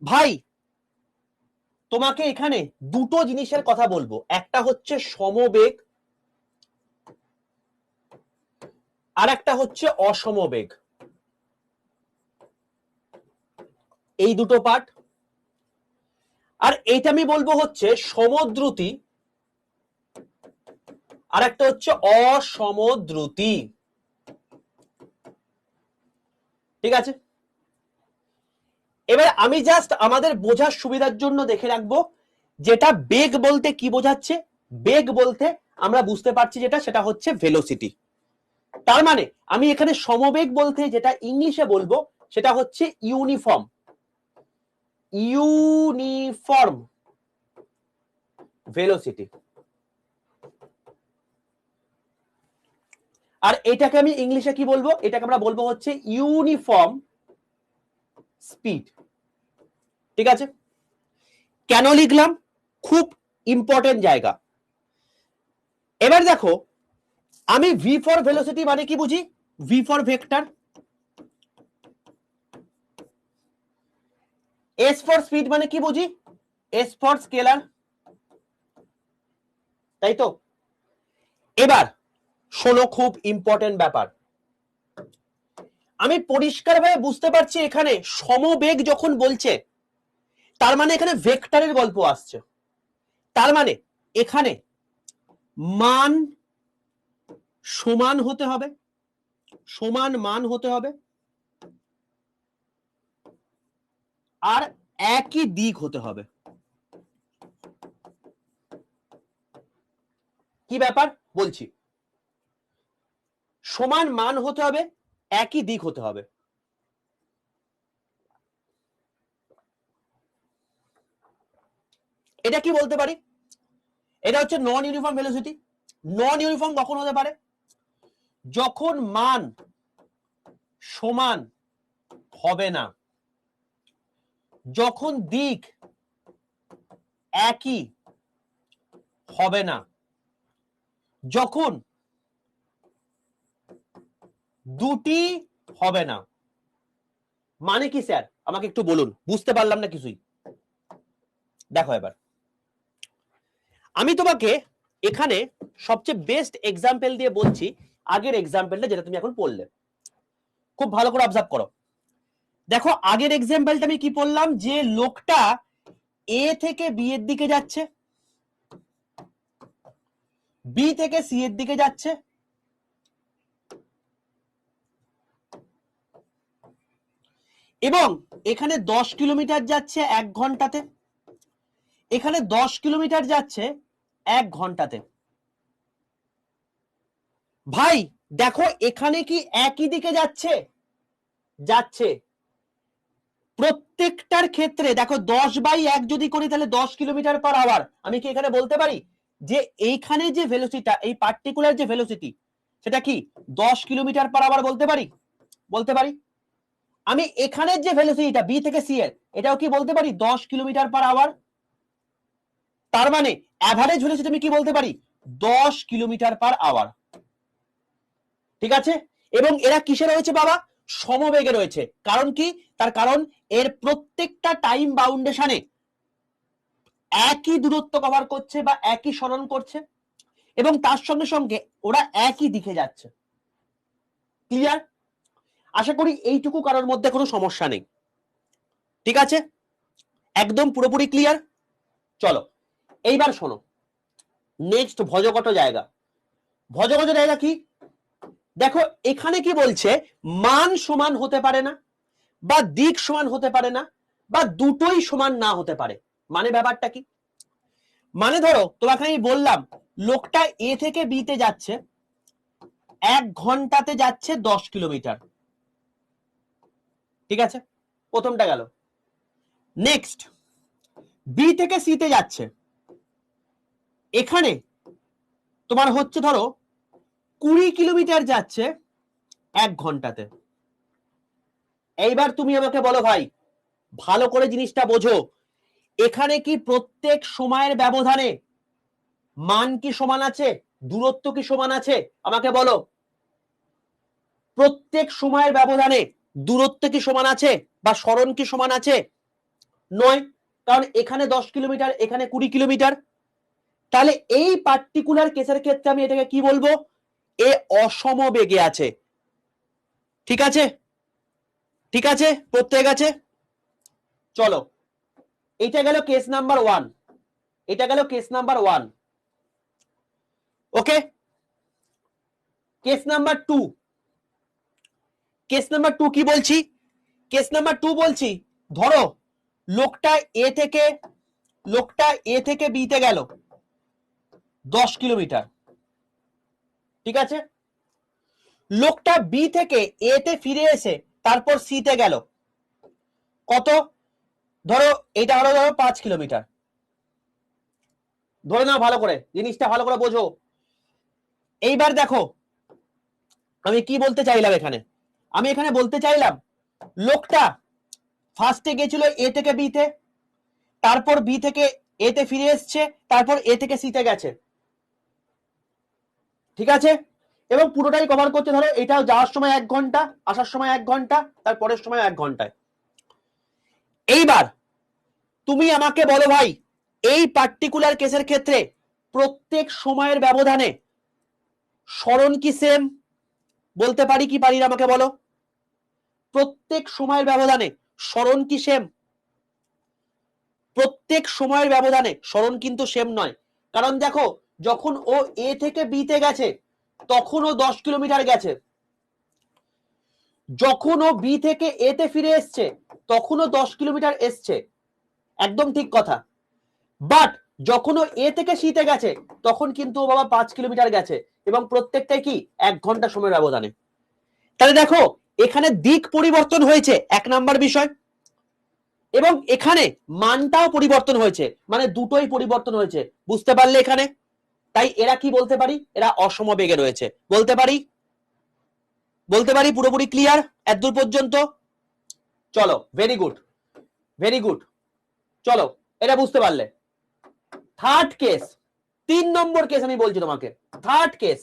A: ভাই তোমাকে এখানে দুটো জিনিসের কথা বলবো, একটা হচ্ছে সমবেগ আর একটা হচ্ছে অসমবেগ। এই দুটো পার্ট। আর এইটা আমি বলবো হচ্ছে সমদ্রুতি আর একটা হচ্ছে অসমদ্রুতি, ঠিক আছে? এবার আমি জাস্ট আমাদের বোঝার সুবিধার জন্য দেখে রাখবো যেটা বেগ বলতে কি বোঝাচ্ছে। বেগ বলতে আমরা বুঝতে পারছি যেটা, সেটা হচ্ছে ভেলোসিটি। তার মানে আমি এখানে সমবেগ বলতে যেটা ইংলিশে বলবো সেটা হচ্ছে ইউনিফর্ম। Uniform velocity. আর এটাকে আমি ইংলিশে কি বলবো? এটাকে আমরা বলবো হচ্ছে ইউনিফর্ম স্পিড, ঠিক আছে? কেন লিখলাম? খুব ইম্পর্টেন্ট জায়গা। এবার দেখো আমি ভি ফর ভেলোসিটি মানে কি বুঝি? V for vector, S for speed মানে কি বুঝি? এস ফর স্কেলার, তাই তো? এবার শোনো, খুব ইম্পর্টেন্ট ব্যাপার। আমি পরিষ্কারভাবে বুঝতে পারছি এখানে সমবেগ যখন বলছে তার মানে এখানে ভেক্টরের গল্প আসছে, তার মানে এখানে মান সমান হতে হবে, সমান মান হতে হবে, আর একই দিক হতে হবে। কি ব্যাপার বলছি, সমান মান হতে হবে, একই দিক হতে হবে। এটা কি বলতে পারি, এটা হচ্ছে নন ইউনিফর্ম ভেলোসিটি। নন ইউনিফর্ম কখন হতে পারে, যখন মান সমান হবে না, যখন দিক একই হবে না, যখন দুটি হবে না। মানে কি স্যার আমাকে একটু বলুন, বুঝতে পারলাম না কিছুই। দেখো এবার আমি তোমাকে এখানে সবচেয়ে বেস্ট এক্সাম্পল দিয়ে বলছি, আগের এক্সাম্পলটা যেটা তুমি এখন পড়লে, খুব ভালো করে অবজার্ভ করো। দেখো আগের এক্সাম্পলটা আমি কি বললাম, যে লোকটা এ থেকে বি এর দিকে যাচ্ছে, বি থেকে সি এর দিকে যাচ্ছে, এবং এখানে 10 কিলোমিটার যাচ্ছে 1 ঘন্টাতে, এখানে 10 কিলোমিটার যাচ্ছে 1 ঘন্টাতে। ভাই দেখো এখানে কি একই দিকে যাচ্ছে, যাচ্ছে। প্রত্যেকটার ক্ষেত্রে দেখো 10/1 যদি করি তাহলে 10 কিলোমিটার পার আওয়ার। আমি কি এখানে বলতে পারি যে এইখানে যে ভেলোসিটিটা, এই পার্টিকুলার যে ভেলোসিটি, সেটা কি 10 কিলোমিটার পার আওয়ার বলতে পারি, বলতে পারি। আমি এখানের যে ভেলোসিটিটা বি থেকে সি এর, এটাও কি বলতে পারি 10 কিলোমিটার পার আওয়ার। তার মানে অ্যাভারেজ ভেলোসিটি আমি কি বলতে পারি 10 কিলোমিটার পার আওয়ার। ঠিক আছে, এবং এরা কিসে রয়েছে বাবা, সমবেগে রয়েছে। কারণ কি, তার কারণ এর প্রত্যেকটা টাইম বাউন্ডেশনে একই দূরত্ব কভার করছে বা একই সরণ করছে, এবং তার সঙ্গে সঙ্গে ওরা একই দিকে যাচ্ছে। ক্লিয়ার? আশা করি এইটুকু কারোর মধ্যে কোনো সমস্যা নেই। ঠিক আছে, একদম পুরোপুরি ক্লিয়ার। চলো এইবার শোনো, নেক্সট ভজগট জায়গা। ভজগট জায়গা কি, দেখো এখানে কি বলছে, মান সমান হতে পারে না, বা দিক সমান হতে পারে না, বা দুটোই সমান না হতে পারে। মানে ব্যাপারটা কি, মানে ধরো তোমাকে আমি বললাম লোকটা এ থেকে বি তে যাচ্ছে, 1 ঘন্টাতে যাচ্ছে 10 কিলোমিটার। ঠিক আছে, প্রথমটা গেল। নেক্সট বি থেকে সি তে যাচ্ছে, এখানে তোমার হচ্ছে ধরো 20 কিলোমিটার যাচ্ছে 1 ঘন্টাতে। এইবার তুমি আমাকে বলো ভাই, ভালো করে জিনিসটা বোঝো, এখানে কি প্রত্যেক সময়ের ব্যবধানে মান কি সমান আছে, দূরত্ব কি সমান আছে, আমাকে বলো। প্রত্যেক সময়ের ব্যবধানে দূরত্ব কি সমান আছে, বা সরণ কি সমান আছে? নয়, কারণ এখানে 10 কিলোমিটার, এখানে 20 কিলোমিটার। তাহলে এই পার্টিকুলার কেসের ক্ষেত্রে আমি এটাকে কি বলবো, এ অসমবেগে আছে। ঠিক আছে, ঠিক আছে, প্রত্যেক আছে। চলো এটা গেল কেস নাম্বার 1, এটা গেল কেস নাম্বার 1। ওকে, কেস নাম্বার 2, কেস নাম্বার 2 কি বলছি, কেস নাম্বার 2 বলছি ধরো লোকটা এ থেকে বি তে গেল 10 কিলোমিটার। ঠিক আছে, লোকটা বি থেকে এ তে ফিরে এসে তারপর সি তে গেল কত, ধরো এটা হলো ধরো 5 কিলোমিটার। ধরে নাও, ভালো করে জিনিসটা ভালো করে বোঝো। এইবার দেখো আমি কি বলতে চাইলাম এখানে, আমি এখানে বলতে চাইলাম লোকটা ফার্স্টে গেছিল এ থেকে বি তে, তারপর বি থেকে এ তে ফিরে এসছে, তারপর এ থেকে সি তে গেছে। ঠিক আছে, এবং পুরোটাই কভার করতে ধরো এটাও যাওয়ার সময় 1 ঘন্টা, আসার সময় 1 ঘন্টা, তারপরের সময় 1 ঘন্টায়। এইবার তুমি আমাকে বলো ভাই, এই পার্টিকুলার কেসের ক্ষেত্রে প্রত্যেক সময়ের ব্যবধানে সরণ কি সেম, বলতে পারি কি পারি না, আমাকে বলো। প্রত্যেক সময়ের ব্যবধানে সরণ কি সেম? প্রত্যেক সময়ের ব্যবধানে সরণ কিন্তু সেম নয়, কারণ দেখো যখন ও এ থেকে বি তে গেছে তখন ও 10 কিলোমিটার গেছে, যখন ও বি থেকে এ তে ফিরে এসছে তখন ও 10 কিলোমিটার এসছে, একদম ঠিক কথা। বাট যখন ও এ থেকে সি তে গেছে তখন কিন্তু ও বাবা 5 কিলোমিটার গেছে, এবং প্রত্যেকটাই কি 1 ঘন্টা সময়ের ব্যবধানে। তাহলে দেখো এখানে দিক পরিবর্তন হয়েছে, 1 নাম্বার বিষয়, এবং এখানে মানটাও পরিবর্তন হয়েছে, মানে দুটোই পরিবর্তন হয়েছে, বুঝতে পারলে এখানে? তাই এরা কি বলতে পারি, এরা অসমবেগে রয়েছে, বলতে পারি, বলতে পারি। পুরোপুরি ক্লিয়ার এতদূর পর্যন্ত? চলো ভেরি গুড, ভেরি গুড। চলো এটা বুঝতে পারলে। থার্ড কেস, 3 নম্বর কেস আমি বলছি তোমাকে, থার্ড কেস।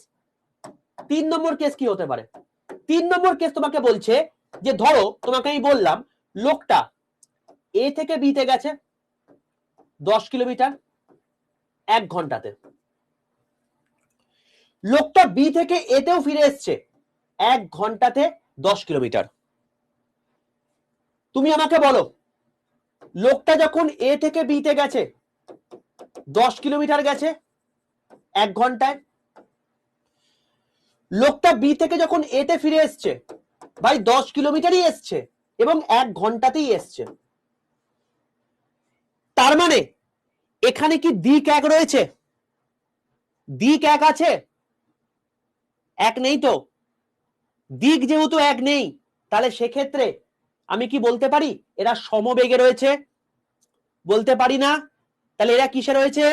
A: 3 নম্বর কেস কি হতে পারে? 3 নম্বর কেস তোমাকে বলছে যে ধরো তোমাকে আমি বললাম লোকটা এ থেকে বি তে গেছে 10 কিলোমিটার 1 ঘন্টাতে, লোকটা বি থেকে এ তেও ফিরে এসছে 1 ঘন্টাতে 10 কিলোমিটার। তুমি আমাকে বলো লোকটা যখন এ থেকে বি তে গেছে 10 কিলোমিটার গেছে 1 ঘন্টায়, লোকটা বি থেকে যখন এ তে ফিরে এসছে ভাই 10 কিলোমিটারই এসছে এবং 1 ঘন্টাতেই এসছে। তার মানে এখানে কি দিক এক রয়েছে? দিক এক আছে? এক নেই তো। দিক যেহেতু এক নেই তাহলে সেক্ষেত্রে আমি কি বলতে পারি এরা সমবেগে রয়েছে? বলতে পারি না। তাহলে এরা কিসে রয়েছে?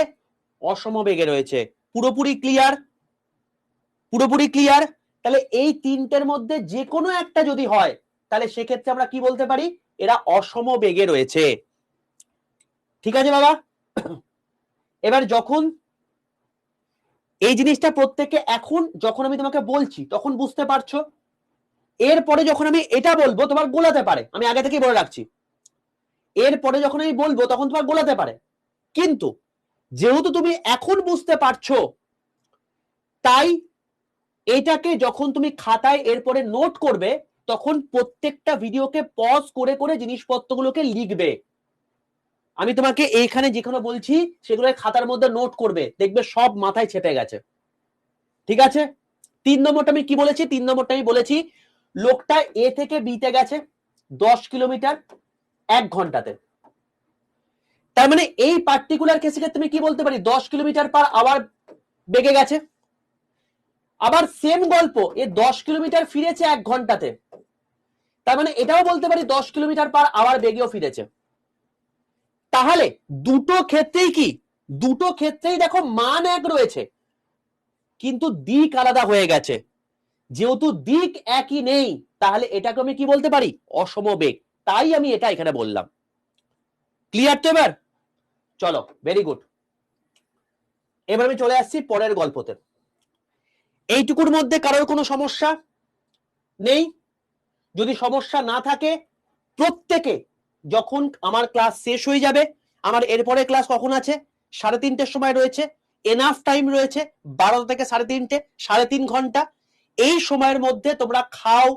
A: অসমবেগে রয়েছে। পুরোপুরি ক্লিয়ার? পুরোপুরি ক্লিয়ার? তাহলে এই তিনটের মধ্যে যে কোনো একটা যদি হয় তাহলে সেক্ষেত্রে আমরা কি বলতে পারি, এরা অসমবেগে রয়েছে। ঠিক আছে বাবা? এবার যখন এই জিনিসটা প্রত্যেককে এখন যখন আমি তোমাকে বলছি তখন বুঝতে পারছো, এরপরে যখন আমি এটা বলবো তোমার গোলাতে পারে, আমি আগে থেকেই বলে রাখছি, এরপরে যখন আমি বলবো তখন তোমার গোলাতে পারে, কিন্তু যেহেতু তুমি এখন বুঝতে পারছো তাই এটাকে যখন তুমি খাতায় এরপরে নোট করবে তখন প্রত্যেকটা ভিডিওকে পজ করে করে জিনিসপত্রগুলোকে লিখবে। আমি তোমাকে এইখানে যেখানে বলছি সেগুলো খাতার মধ্যে নোট করবে, দেখবে সব মাথায় চেপে গেছে। ঠিক আছে? 3 নম্বরটা আমি কি বলেছি? 3 নম্বরটা আমি বলেছি লোকটা এ থেকে বি তে গেছে 10 কিলোমিটার 1 ঘন্টাতে। তার মানে এই পার্টিকুলার কেসে তুমি কি বলতে পারি 10 কিলোমিটার পার আওয়ার বেগে গেছে। আবার সেম গল্প, এ 10 কিলোমিটার ফিরেছে 1 ঘন্টাতে, তার মানে এটাও বলতে পারি 10 কিলোমিটার পার আওয়ার বেগেও ফিরেছে। তাহলে দুটো ক্ষেত্রেই কি, দুটো ক্ষেত্রেই দেখো মান এক রয়েছে কিন্তু দিক আলাদা হয়ে গেছে। যেহেতু দিক একই নেই তাহলে এটাকে আমি কি বলতে পারি, অসমবেগ। তাই আমি এটা এখানে বললাম। ক্লিয়ার তো এবার? চলো ভেরি গুড। এবার আমি চলে আসছি পরের গল্পতে। এইটুকুর মধ্যে কারোর কোনো সমস্যা নেই? যদি সমস্যা না থাকে প্রত্যেকে যখন আমার ক্লাস শেষ হয়ে যাবে, আমার এরপরে ক্লাস কখন আছে 3:30-র সময় রয়েছে, এনাফ টাইম রয়েছে 12 থেকে 3:30, 3.5 ঘন্টা। এই সময়ের মধ্যে তোমরা খাও,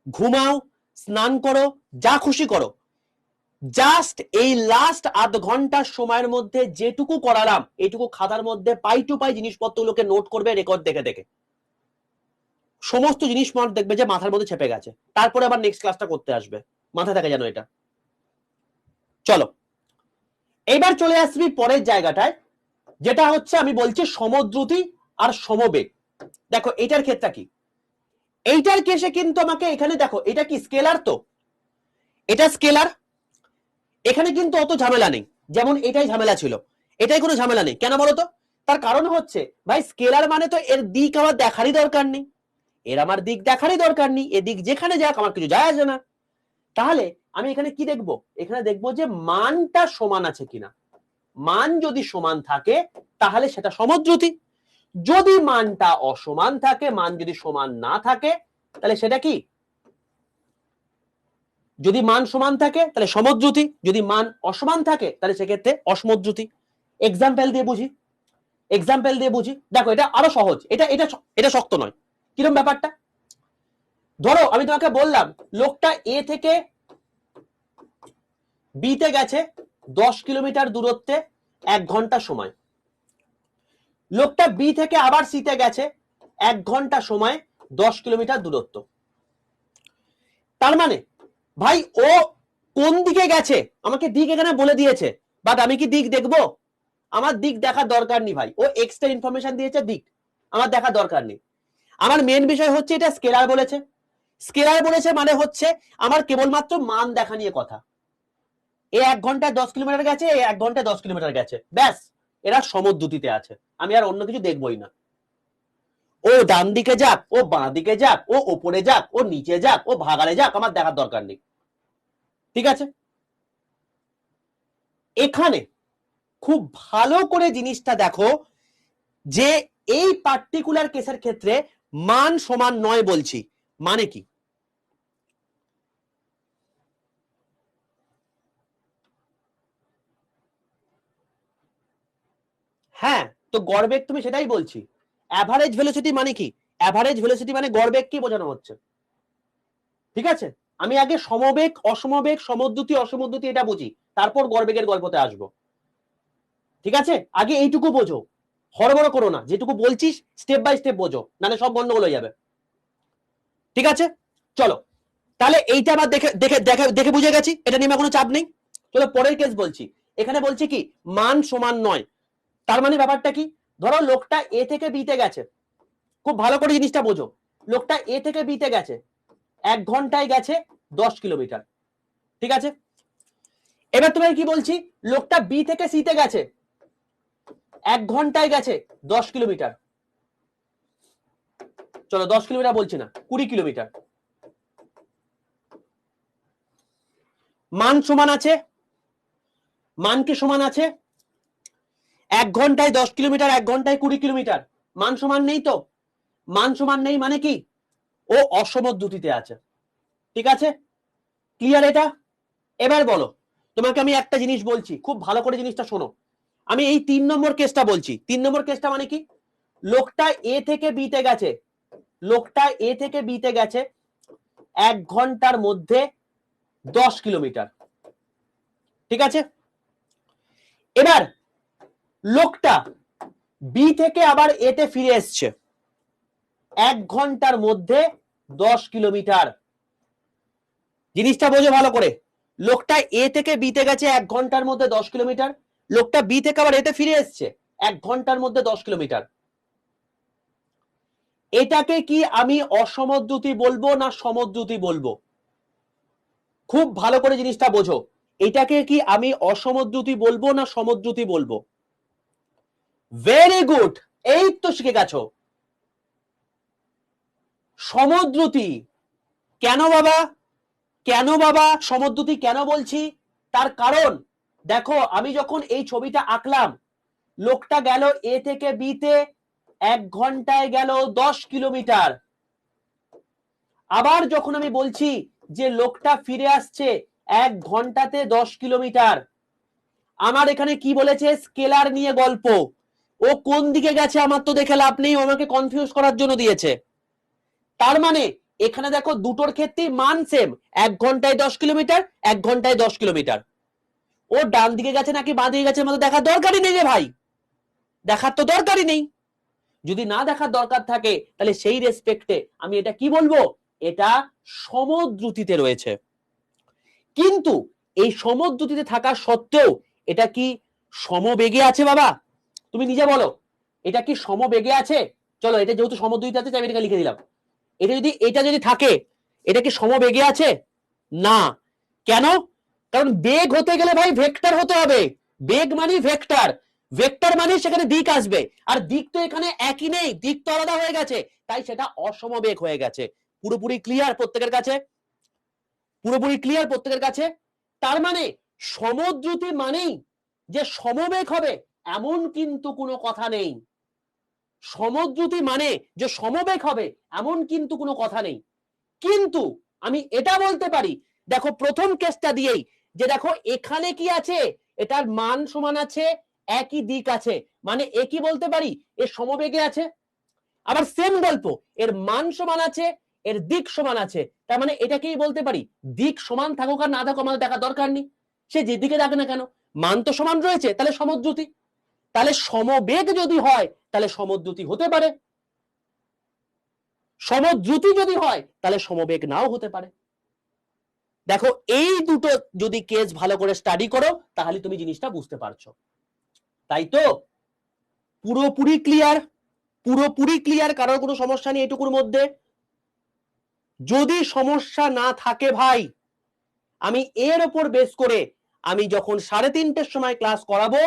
A: ঘুমাও, স্নান করো, যা খুশি করো, জাস্ট এই লাস্ট আধ ঘন্টার সময়ের মধ্যে যেটুকু করালাম এইটুকু খাতার মধ্যে পাই টু পাই জিনিসপত্রগুলোকে নোট করবে রেকর্ড দেখে দেখে। সমস্ত জিনিস দেখবে যে মাথার মধ্যে চেপে গেছে, তারপরে আবার নেক্সট ক্লাসটা করতে আসবে, মাথায় থাকে যেন এটা। চলো এবার চলে আসবি পরের জায়গাটায়, যেটা হচ্ছে আমি বলছি সমদ্রুতি আর সমবেগ। দেখো এটার ক্ষেত্রে কি, এইটার কেসে কিন্তু আমাকে এখানে দেখো এটা কি স্কেলার, তো এটা স্কেলার, এখানে কিন্তু অত ঝামেলা নেই, যেমন এটাই ঝামেলা ছিল, এটাই কোনো ঝামেলা নেই। কেন বলতো? তার কারণ হচ্ছে ভাই স্কেলার মানে তো এর দিক আমার দেখারই দরকার নেই, এর আমার দিক দেখারই দরকার নেই, এদিক যেখানে যাক আমার কিছু যায় আসে না। তাহলে আমি এখানে কি দেখবো, এখানে দেখবো যে মানটা সমান আছে কিনা। মান যদি সমান থাকে তাহলে সেটা সমদ্রুতি, যদি মানটা অসমান থাকে, মান যদি সমান না থাকে তাহলে সেটা কি, যদি মান সমান থাকে তাহলে সমদ্রুতি, যদি মান অসমান থাকে তাহলে সেক্ষেত্রে অসমদ্রুতি। এক্সাম্পল দিয়ে বুঝি, এক্সাম্পল দিয়ে বুঝি। দেখো এটা আরো সহজ, এটা এটা এটা শক্ত নয়। কিরকম ব্যাপারটা? ধরো আমি তোমাকে বললাম লোকটা এ থেকে বি তে গেছে 10 কিলোমিটার দূরত্বে 1 ঘন্টা সময়। লোকটা বি থেকে আবার সিতে গেছে 1 ঘন্টা সময় 10 কিলোমিটার দূরত্ব। তার মানে ভাই ও কোন দিকে গেছে আমাকে দিক এখানে বলে দিয়েছে, বাট আমি কি দিক দেখবো? আমার দিক দেখার দরকার নেই ভাই, ও এক্সট্রা ইনফরমেশন দিয়েছে দিক, আমার দেখার দরকার নেই। আমার মেন বিষয় হচ্ছে এটা স্কেলার বলেছে। স্কেলার বলেছে মানে হচ্ছে আমার কেবলমাত্র মান দেখা নিয়ে কথা। এ 1 ঘন্টায় 10 কিলোমিটার গেছে, এ 1 ঘন্টায় 10 কিলোমিটার গেছে, ব্যাস এরা সমদ্রুতিতে আছে, আমি আর অন্য কিছু দেখবই না। ও ডান দিকে যাক, ও বাঁ দিকে যাক, ও ওপরে যাক, ও নিচে যাক, ও ভাগাড়ে যাক, আমার দেখার দরকার নেই। ঠিক আছে, এখানে খুব ভালো করে জিনিসটা দেখো যে এই পার্টিকুলার কেসের ক্ষেত্রে মান সমান নয় বলছি, মানে কি? হ্যাঁ, তো গড় বেগ তুমি সেটাই বলছি। অ্যাভারেজ ভেলোসিটি মানে কি? অ্যাভারেজ ভেলোসিটি মানে গড় বেগ কি বোঝানো হচ্ছে। ঠিক আছে, আমি আগে সমবেগ অসমবেগ সমদ্রুতি অসমদ্রুতি এটা বুঝি, তারপর গড় বেগের গল্পতে আসবো। ঠিক আছে, আগে এইটুকু বোঝো, হড়বড় করো না, যেটুকু বলছিস স্টেপ বাই স্টেপ বোঝো, নাহলে সব গন্ডগোল হয়ে যাবে। ঠিক আছে, চলো তাহলে এইটা আবার দেখে দেখে দেখে দেখে বুঝে গেছি, এটা নিয়ে কোনো চাপ নেই। চলো পরের কেস বলছি। এখানে বলছি কি মান সমান নয়, তার মানে ব্যাপারটা কি? ধরো লোকটা এ থেকে বিতে গেছে, খুব ভালো করে জিনিসটা বোঝো, লোকটা এ থেকে বিতে গেছে 1 ঘন্টায় গেছে 10 কিলোমিটার। ঠিক আছে, এবার তোমাকে কি বলছি, লোকটা বি থেকে সিতে গেছে 1 ঘন্টায় গেছে 10 কিলোমিটার। চলো 10 কিলোমিটার বলছি না, 20 কিলোমিটার। মান সমান আছে, মান কি সমান আছে? 1 ঘন্টায় 10 কিলোমিটার, 1 ঘন্টায় 20 কিলোমিটার, মান সমান নেই তো। মান সমান নেই মানে কি? ও অসমদ্রুতিতে আছে। ঠিক আছে, ক্লিয়ার এটা? এবার বলো, তোমাকে আমি একটা জিনিস বলছি, খুব ভালো করে জিনিসটা শোনো। আমি এই 3 নম্বর কেসটা বলছি। 3 নম্বর কেসটা মানে কি? লোকটা এ থেকে বিতে গেছে, লোকটা এ থেকে বিতে গেছে 1 ঘন্টার মধ্যে 10 কিলোমিটার। ঠিক আছে, এবার লোকটা বি থেকে আবার এতে ফিরে এসছে 1 ঘন্টার মধ্যে 10 কিলোমিটার। জিনিসটা বোঝো ভালো করে, লোকটা এ থেকে বিতে গেছে 1 ঘন্টার মধ্যে 10 কিলোমিটার, লোকটা বি থেকে আবার এতে ফিরে এসছে 1 ঘন্টার মধ্যে 10 কিলোমিটার। এটাকে কি আমি অসমদ্রুতি বলবো না সমদ্রুতি বলবো? খুব ভালো করে জিনিসটা বোঝো, এটাকে কি আমি অসমদ্রুতি বলবো না সমদ্রুতি বলবো? ভেরি গুড, এই তো শিখে গেছো, সমদ্রুতি। কেন বাবা, কেন বাবা সমদ্রুতি কেন বলছি? তার কারণ দেখো, আমি যখন এই ছবিটা আঁকলাম, লোকটা গেল এ থেকে বিতে 1 ঘন্টায় গেল 10 কিলোমিটার। আবার যখন আমি বলছি যে লোকটা ফিরে আসছে 1 ঘন্টাতে 10 কিলোমিটার, আমার এখানে কি বলেছে? স্কেলার নিয়ে গল্প। ও কোন দিকে গেছে আমার তো দেখে লাভ নেই, আমাকে কনফিউজ করার জন্য দিয়েছে। তার মানে এখানে দেখো দুটোর ক্ষেত্রেই মান সেম, 1 ঘন্টায় 10 কিলোমিটার, 1 ঘন্টায় 10 কিলোমিটার। ও ডান দিকে গেছে নাকি বাঁ দিকে গেছে আমাদের দেখার দরকারই নেই রে ভাই, দেখার তো দরকারই নেই। যদি না দেখার দরকার থাকে তাহলে সেই রেসপেক্টে আমি এটা কি বলবো? এটা সমদ্রুতিতে রয়েছে। কিন্তু এই সমদ্রুতিতে থাকা সত্ত্বেও এটা কি সমবেগে আছে বাবা? তুমি নিজে বলো, এটা কি সমবেগে আছে? চলো, এটা যেহেতু সমদ্রুতিতে আছে আমি এটাকে লিখে দিলাম। এটা যদি থাকে, এটা কি সমবেগে আছে? না। কেন? কারণ বেগ হতে গেলে ভাই ভেক্টর হতে হবে। বেগ মানে ভেক্টর, ভেক্টর মানে সেখানে দিক আসবে, আর দিক তো এখানে একই নেই, দিক তো আলাদা হয়ে গেছে, তাই সেটা অসমবেগ হয়ে গেছে। পুরোপুরি ক্লিয়ার প্রত্যেকের কাছে? পুরোপুরি ক্লিয়ার প্রত্যেকের কাছে? তার মানে সমদ্রুতি মানেই যে সমবেগ হবে এমন কিন্তু কোনো কথা নেই। সমদ্রুতি মানে যে সমবেগ হবে এমন কিন্তু কোনো কথা নেই। কিন্তু আমি এটা বলতে পারি, দেখো প্রথম কেসটা দিয়েই, যে দেখো এখানে কি আছে, এটার মান সমান আছে, একই দিক আছে, মানে একই বলতে পারি এর সমবেগে আছে। আবার সেম গল্প, এর মান সমান আছে, এর দিক সমান আছে, তার মানে এটাকেই বলতে পারি দিক সমান থাকুক আর না থাকুক আমাদের দেখার দরকার নেই, সে যেদিকে থাকে না কেন, মান তো সমান রয়েছে, তাহলে সমদ্রুতি। তাহলে সমবেগ যদি হয় তাহলে সমদ্রুতি হতে পারে, সমদ্রুতি যদি হয় তাহলে সমবেগ নাও হতে পারে। দেখো এই দুটো যদি কেস ভালো করে স্টাডি করো তাহলে তুমি জিনিসটা বুঝতে পারছো, তাই তো? পুরোপুরি ক্লিয়ার? পুরোপুরি ক্লিয়ার? কারোর কোনো সমস্যা নেই এটুকুর মধ্যে? যদি সমস্যা না থাকে ভাই, আমি এর ওপর বেস করে আমি যখন 3:30-টের সময় ক্লাস করাবো,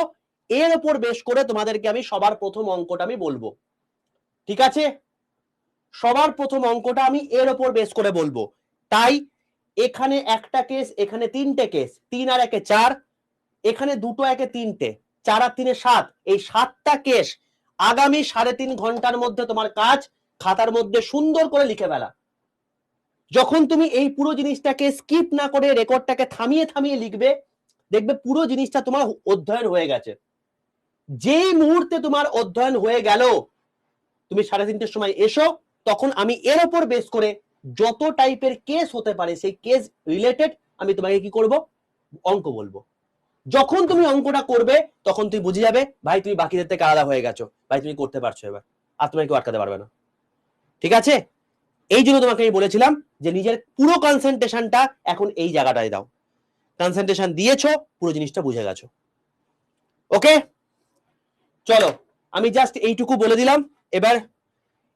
A: এর ওপর বেস করে তোমাদেরকে আমি সবার প্রথম অঙ্কটা আমি বলবো, ঠিক আছে? সবার প্রথম অঙ্কটা আমি এর ওপর বেস করে বলবো। তাই এখানে একটা কেস, এখানে 3টে কেস, 3 আর 1 4, এখানে 2 1 3টে, 4 আর 3 7, এই 7টা কেস আগামী 3.5 ঘন্টার মধ্যে তোমার কাজ খাতার মধ্যে সুন্দর করে লিখে ফেলা। যখন তুমি এই পুরো জিনিসটাকে স্কিপ না করে রেকর্ডটাকে থামিয়ে থামিয়ে লিখবে, দেখবে পুরো জিনিসটা তোমার অধ্যয়ন হয়ে গেছে। যেই মুহূর্তে তোমার অধ্যয়ন হয়ে গেল, তুমি 3:30-টের সময় এসো, তখন আমি এর ওপর বেস করে যত টাইপের কেস হতে পারে সেই কেস রিলেটেড আমি তোমাকে কি করব, অঙ্ক বলবো। যখন তুমি অঙ্কটা করবে তখন তুমি বুঝে যাবে ভাই তুমি বাকিদের থেকে আলাদা হয়ে গেছো, ভাই তুমি করতে পারছো এবার, আর তোমাকে কেউ আটকাতে পারবে না, ঠিক আছে? এই জন্য তোমাকে আমি বলেছিলাম যে নিজের পুরো কনসেন্ট্রেশনটা এখন এই জায়গাটায় দাও। কনসেন্ট্রেশন দিয়েছো, পুরো জিনিসটা বুঝে গেছো। ওকে, চলো আমি জাস্ট এইটুকু বলে দিলাম। এবার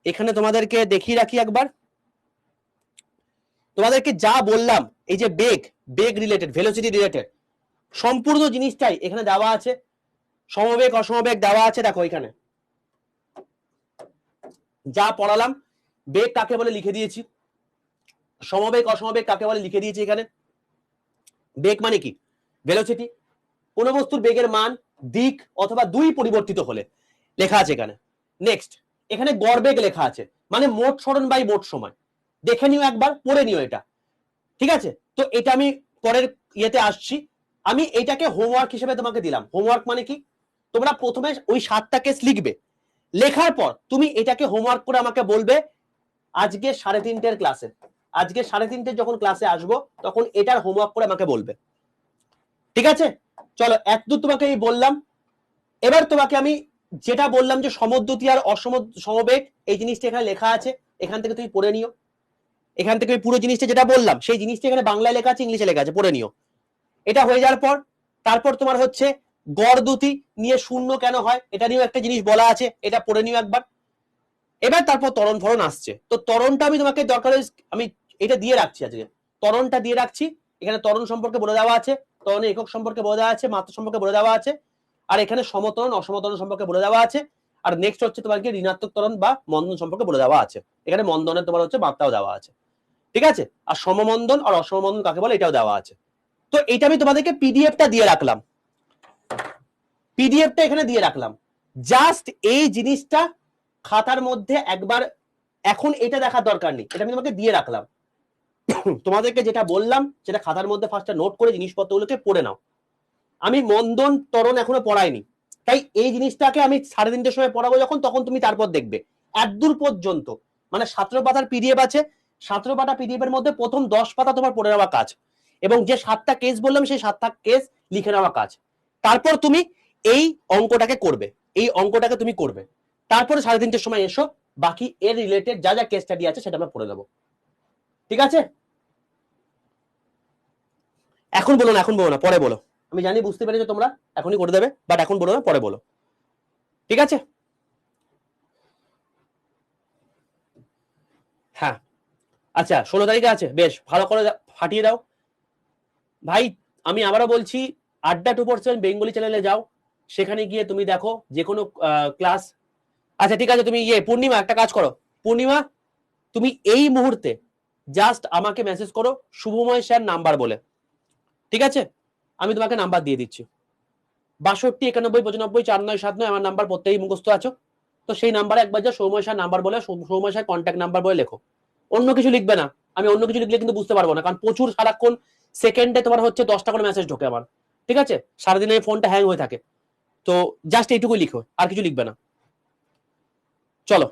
A: এখানে তোমাদেরকে দেখিয়ে রাখি একবার, তোমাদেরকে যা বললাম এই যে বেগ, বেগ রিলেটেড, ভেলোসিটি রিলেটেড সম্পূর্ণ জিনিসটাই এখানে দেওয়া আছে। সমবেগ অসমবেগ দেওয়া আছে, দেখো এখানে যা পড়ালাম, বেগ কাকে বলে লিখে দিয়েছি, সমবেগ অসমবেগ কাকে বলে লিখে দিয়েছি এখানে। বেগ মানে কি? ভেলোসিটি, কোন বস্তুর বেগের মান, দিক অথবা দুই পরিবর্তিত হলে লেখা আছে এখানে। নেক্সট এখানে গড় বেগ লেখা আছে, মানে মোট সরণ বাই মোট সময়। দেখে নিও একবার, পড়ে নিও এটা, ঠিক আছে? তো এটা আমি পরের ইয়েতে আসছি। আমি এটাকে হোমওয়ার্ক হিসেবে তোমাকে দিলাম। হোমওয়ার্ক মানে কি? তোমরা প্রথমে ওই 7টা কেস লিখবে, লেখার পর তুমি এটাকে হোমওয়ার্ক করে আমাকে বলবে আজকে 3:30-টের ক্লাসে, আজকে 3:30-টের যখন ক্লাসে আসবো তখন এটার হোমওয়ার্ক করে আমাকে বলবে, ঠিক আছে? চলো এতদূর তোমাকে এই বললাম। এবার তোমাকে আমি যেটা বললাম যে সমদ্রুতি আর সমবেগ, এই জিনিসটা এখানে লেখা আছে, এখান থেকে তুমি পড়ে নিও। এখান থেকে পুরো জিনিসটা যেটা বললাম সেই জিনিসটা এখানে বাংলায় লেখা আছে, ইংলিশে লেখা আছে, পড়ে নিও। এটা হয়ে যাওয়ার পর তারপর তোমার হচ্ছে গড় দুতি নিয়ে শূন্য কেন হয় এটা নিয়েও একটা জিনিস বলা আছে, এটা পড়ে নিও একবার। এবার তারপর ত্বরণ ফরণ আসছে, তো ত্বরণটা আমি তোমাকে দরকার আমি এটা দিয়ে রাখছি, আজকে ত্বরণটা দিয়ে রাখছি। এখানে ত্বরণ সম্পর্কে বলে দেওয়া আছে, ত্বরণের একক সম্পর্কে বলে দেওয়া আছে, মাত্রা সম্পর্কে বলে দেওয়া আছে, আর এখানে সমত্বরণ অসমত্বরণ সম্পর্কে বলে দেওয়া আছে। আর নেক্সট হচ্ছে তোমাকে ঋণাত্মক ত্বরণ বা মন্দন সম্পর্কে বলে দেওয়া আছে। এখানে মন্দনের তোমার হচ্ছে মাত্রাও দেওয়া আছে, ঠিক আছে? আর সমমন্দন আর অসমমন্দন কাকে বলে এটাও দেওয়া আছে। তো এটা আমি তোমাদেরকে পিডিএফটা দিয়ে রাখলাম, পিডিএফটা এখানে দিয়ে রাখলাম। জাস্ট এই জিনিসটা খাতার মধ্যে একবার, এখন এটা দেখার দরকার নেই, এটা আমি তোমাকে দিয়ে রাখলাম। তোমাদেরকে যেটা বললাম সেটা খাতার মধ্যে ফার্স্টে নোট করে জিনিসপত্রগুলোকে পড়ে নাও। আমি মন্দন ত্বরণ এখনো পড়াইনি, তাই এই জিনিসটাকে আমি 3:30-টের সময় পড়াবো যখন, তখন তুমি তারপর দেখবে একদূর পর্যন্ত, মানে 17 পাতার পিডিএফ আছে, 17 পাতা পিডিএফ এর মধ্যে প্রথম 10 পাতা তোমার পড়ে নেওয়া কাজ, এবং যে 7টা কেস বললাম সেই 7টা কেস লিখে নেওয়া কাজ। তারপর তুমি এই অঙ্কটাকে করবে, এই অঙ্কটাকে তুমি করবে, তারপরে 3:30-টের সময় এসো, বাকি এর রিলেটেড যা যা কেস স্টাডি আছে সেটা আমরা পড়ে নেবো, ঠিক আছে? এখন বলো না, এখন বলো না, পরে বলো। আমি জানি বুঝতে পেরেছো তোমরা, এখনই করে দেবে, বাট এখন বলো না, পরে বলো, ঠিক আছে? হ্যাঁ, আচ্ছা 16 তারিখে আছে, বেশ ভালো করে ফাটিয়ে দাও ভাই। আমি আবারও বলছি, আড্ডা 2% বেঙ্গলি চ্যানেলে যাও, সেখানে গিয়ে তুমি দেখো যে কোনো ক্লাস। আচ্ছা ঠিক আছে, তুমি পূর্ণিমা একটা কাজ করো, পূর্ণিমা তুমি এই মুহূর্তে জাস্ট আমাকে মেসেজ করো শুভময় স্যার নাম্বার বলে, ঠিক আছে? আমি তোমাকে নাম্বার দিয়ে দিচ্ছি, 62 91 95 49 79 আমার নাম্বার প্রত্যেকই মুখস্থ আছো। তো সেই নাম্বারে একবার যা সৌময় স্যার নাম্বার বলে, সৌময় স্যার কন্ট্যাক্ট নাম্বার বলে লেখো, অন্য কিছু লিখবে না। আমি অন্য কিছু লিখলে কিন্তু বুঝতে পারবো না, কারণ প্রচুর সারাক্ষণ সেকেন্ডে তোমার হচ্ছে 10টা করে মেসেজ ঢোকে আমার, ঠিক আছে? সারাদিনে ফোনটা হ্যাং হয়ে থাকে, তো জাস্ট এইটুকু লিখো, আর কিছু লিখবে না। চলো,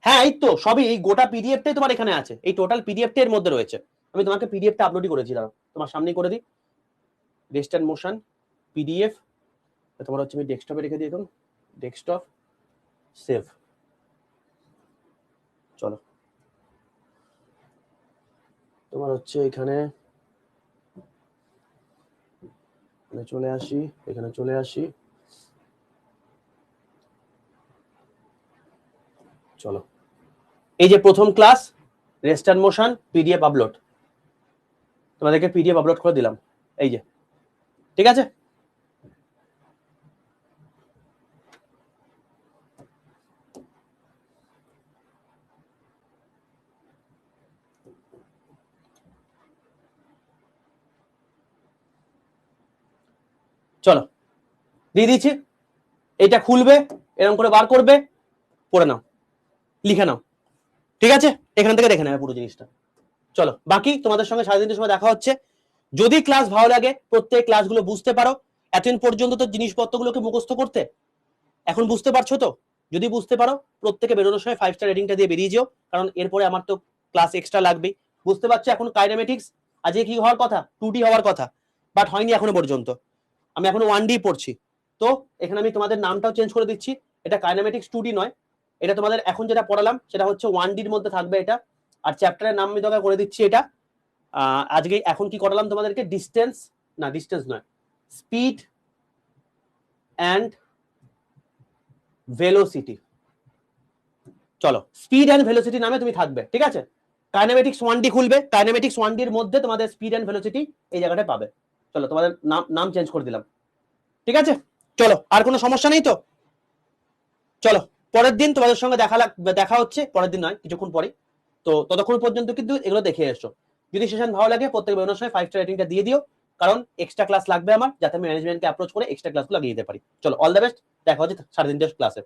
A: হ্যাঁ এই তো সবই, এই গোটা পিডিএফটাই তোমার এখানে আছে, এই টোটাল পিডিএফটা এর মধ্যে রয়েছে। আমি তোমাকে পিডিএফটা আপলোডই করেছি, দাঁড়াও তোমার সামনেই করে দিই, রেস্ট অ্যান্ড মোশন পিডিএফ, তোমার হচ্ছে আমি ডেস্কটপে রেখে দিই এখন, ডেস্কটপ সেভ। চলো তোমার হচ্ছে এখানে চলে আসি, এখানে চলে আসি। চলো এই যে প্রথম class rest and motion PDF upload, তোমাদেরকে পিডিএফ আপলোড করে দিলাম, এই যে ঠিক আছে। চলো দিয়ে দিচ্ছি, এটা খুলবে, এরকম করে বার করবে, পড়ে নাও, লিখে নাও, ঠিক আছে, এখান থেকে দেখে নেবে পুরো জিনিসটা। চলো বাকি তোমাদের সঙ্গে 3:30টার সময় দেখা হচ্ছে। যদি ক্লাস ভালো লাগে, প্রত্যেক ক্লাসগুলো বুঝতে পারো, এতদিন পর্যন্ত তো জিনিসপত্রগুলোকে মুখস্থ করতে, এখন বুঝতে পারছো তো? যদি বুঝতে পারো প্রত্যেকে বেরোনোর সময় 5 স্টার রেটিংটা দিয়ে বেরিয়ে যেও, কারণ এরপরে আমার তো ক্লাস এক্সট্রা লাগবেই। বুঝতে পারছো এখন কাইনেমেটিক্স আজকে কি হওয়ার কথা, 2D হওয়ার কথা, বাট হয়নি এখনো পর্যন্ত, আমি এখনো 1D পড়ছি। তো এখানে আমি তোমাদের নামটাও চেঞ্জ করে দিচ্ছি, এটা কাইনেমেটিক্স 2D নয়, এটা তোমাদের এখন যেটা পড়ালাম সেটা হচ্ছে 1Dর মধ্যে থাকবে এটা। আর চ্যাপ্টারের নাম আমি তোকে করে দিচ্ছি এটা, আজকে এখন কি করালাম তোমাদেরকে, ডিস্টেন্স নয়, স্পিড অ্যান্ড ভেলোসিটি। চলো স্পিড অ্যান্ড ভেলোসিটি নামে তুমি থাকবে, ঠিক আছে। কাইনেমেটিক্স 1D খুলবে, কাইনেমেটিক্স 1Dর মধ্যে তোমাদের স্পিড অ্যান্ড ভেলোসিটি এই জায়গাটায় পাবে। চলো তোমাদের নাম চেঞ্জ করে দিলাম, ঠিক আছে। চলো আর কোনো সমস্যা নেই তো? চলো পরের দিন তোমাদের সঙ্গে দেখা হচ্ছে, পরের দিন নয় কিছুক্ষণ পরে। তো ততক্ষণ পর্যন্ত কিন্তু এগুলো দেখে এসো। যদি সেশন ভালো লাগে প্রত্যেক বেরোনোর সময় 5 স্টার রেটিংটা দিয়ে দিও, কারণ এক্সট্রা ক্লাস লাগবে আমার, যাতে আমি ম্যানেজমেন্টকে অ্যাপ্রোচ করে এক্সট্রা ক্লাসগুলো লাগিয়ে দিতে পারি। চলো অল দ্য বেস্ট, দেখা হচ্ছে 3:30টার ক্লাসে।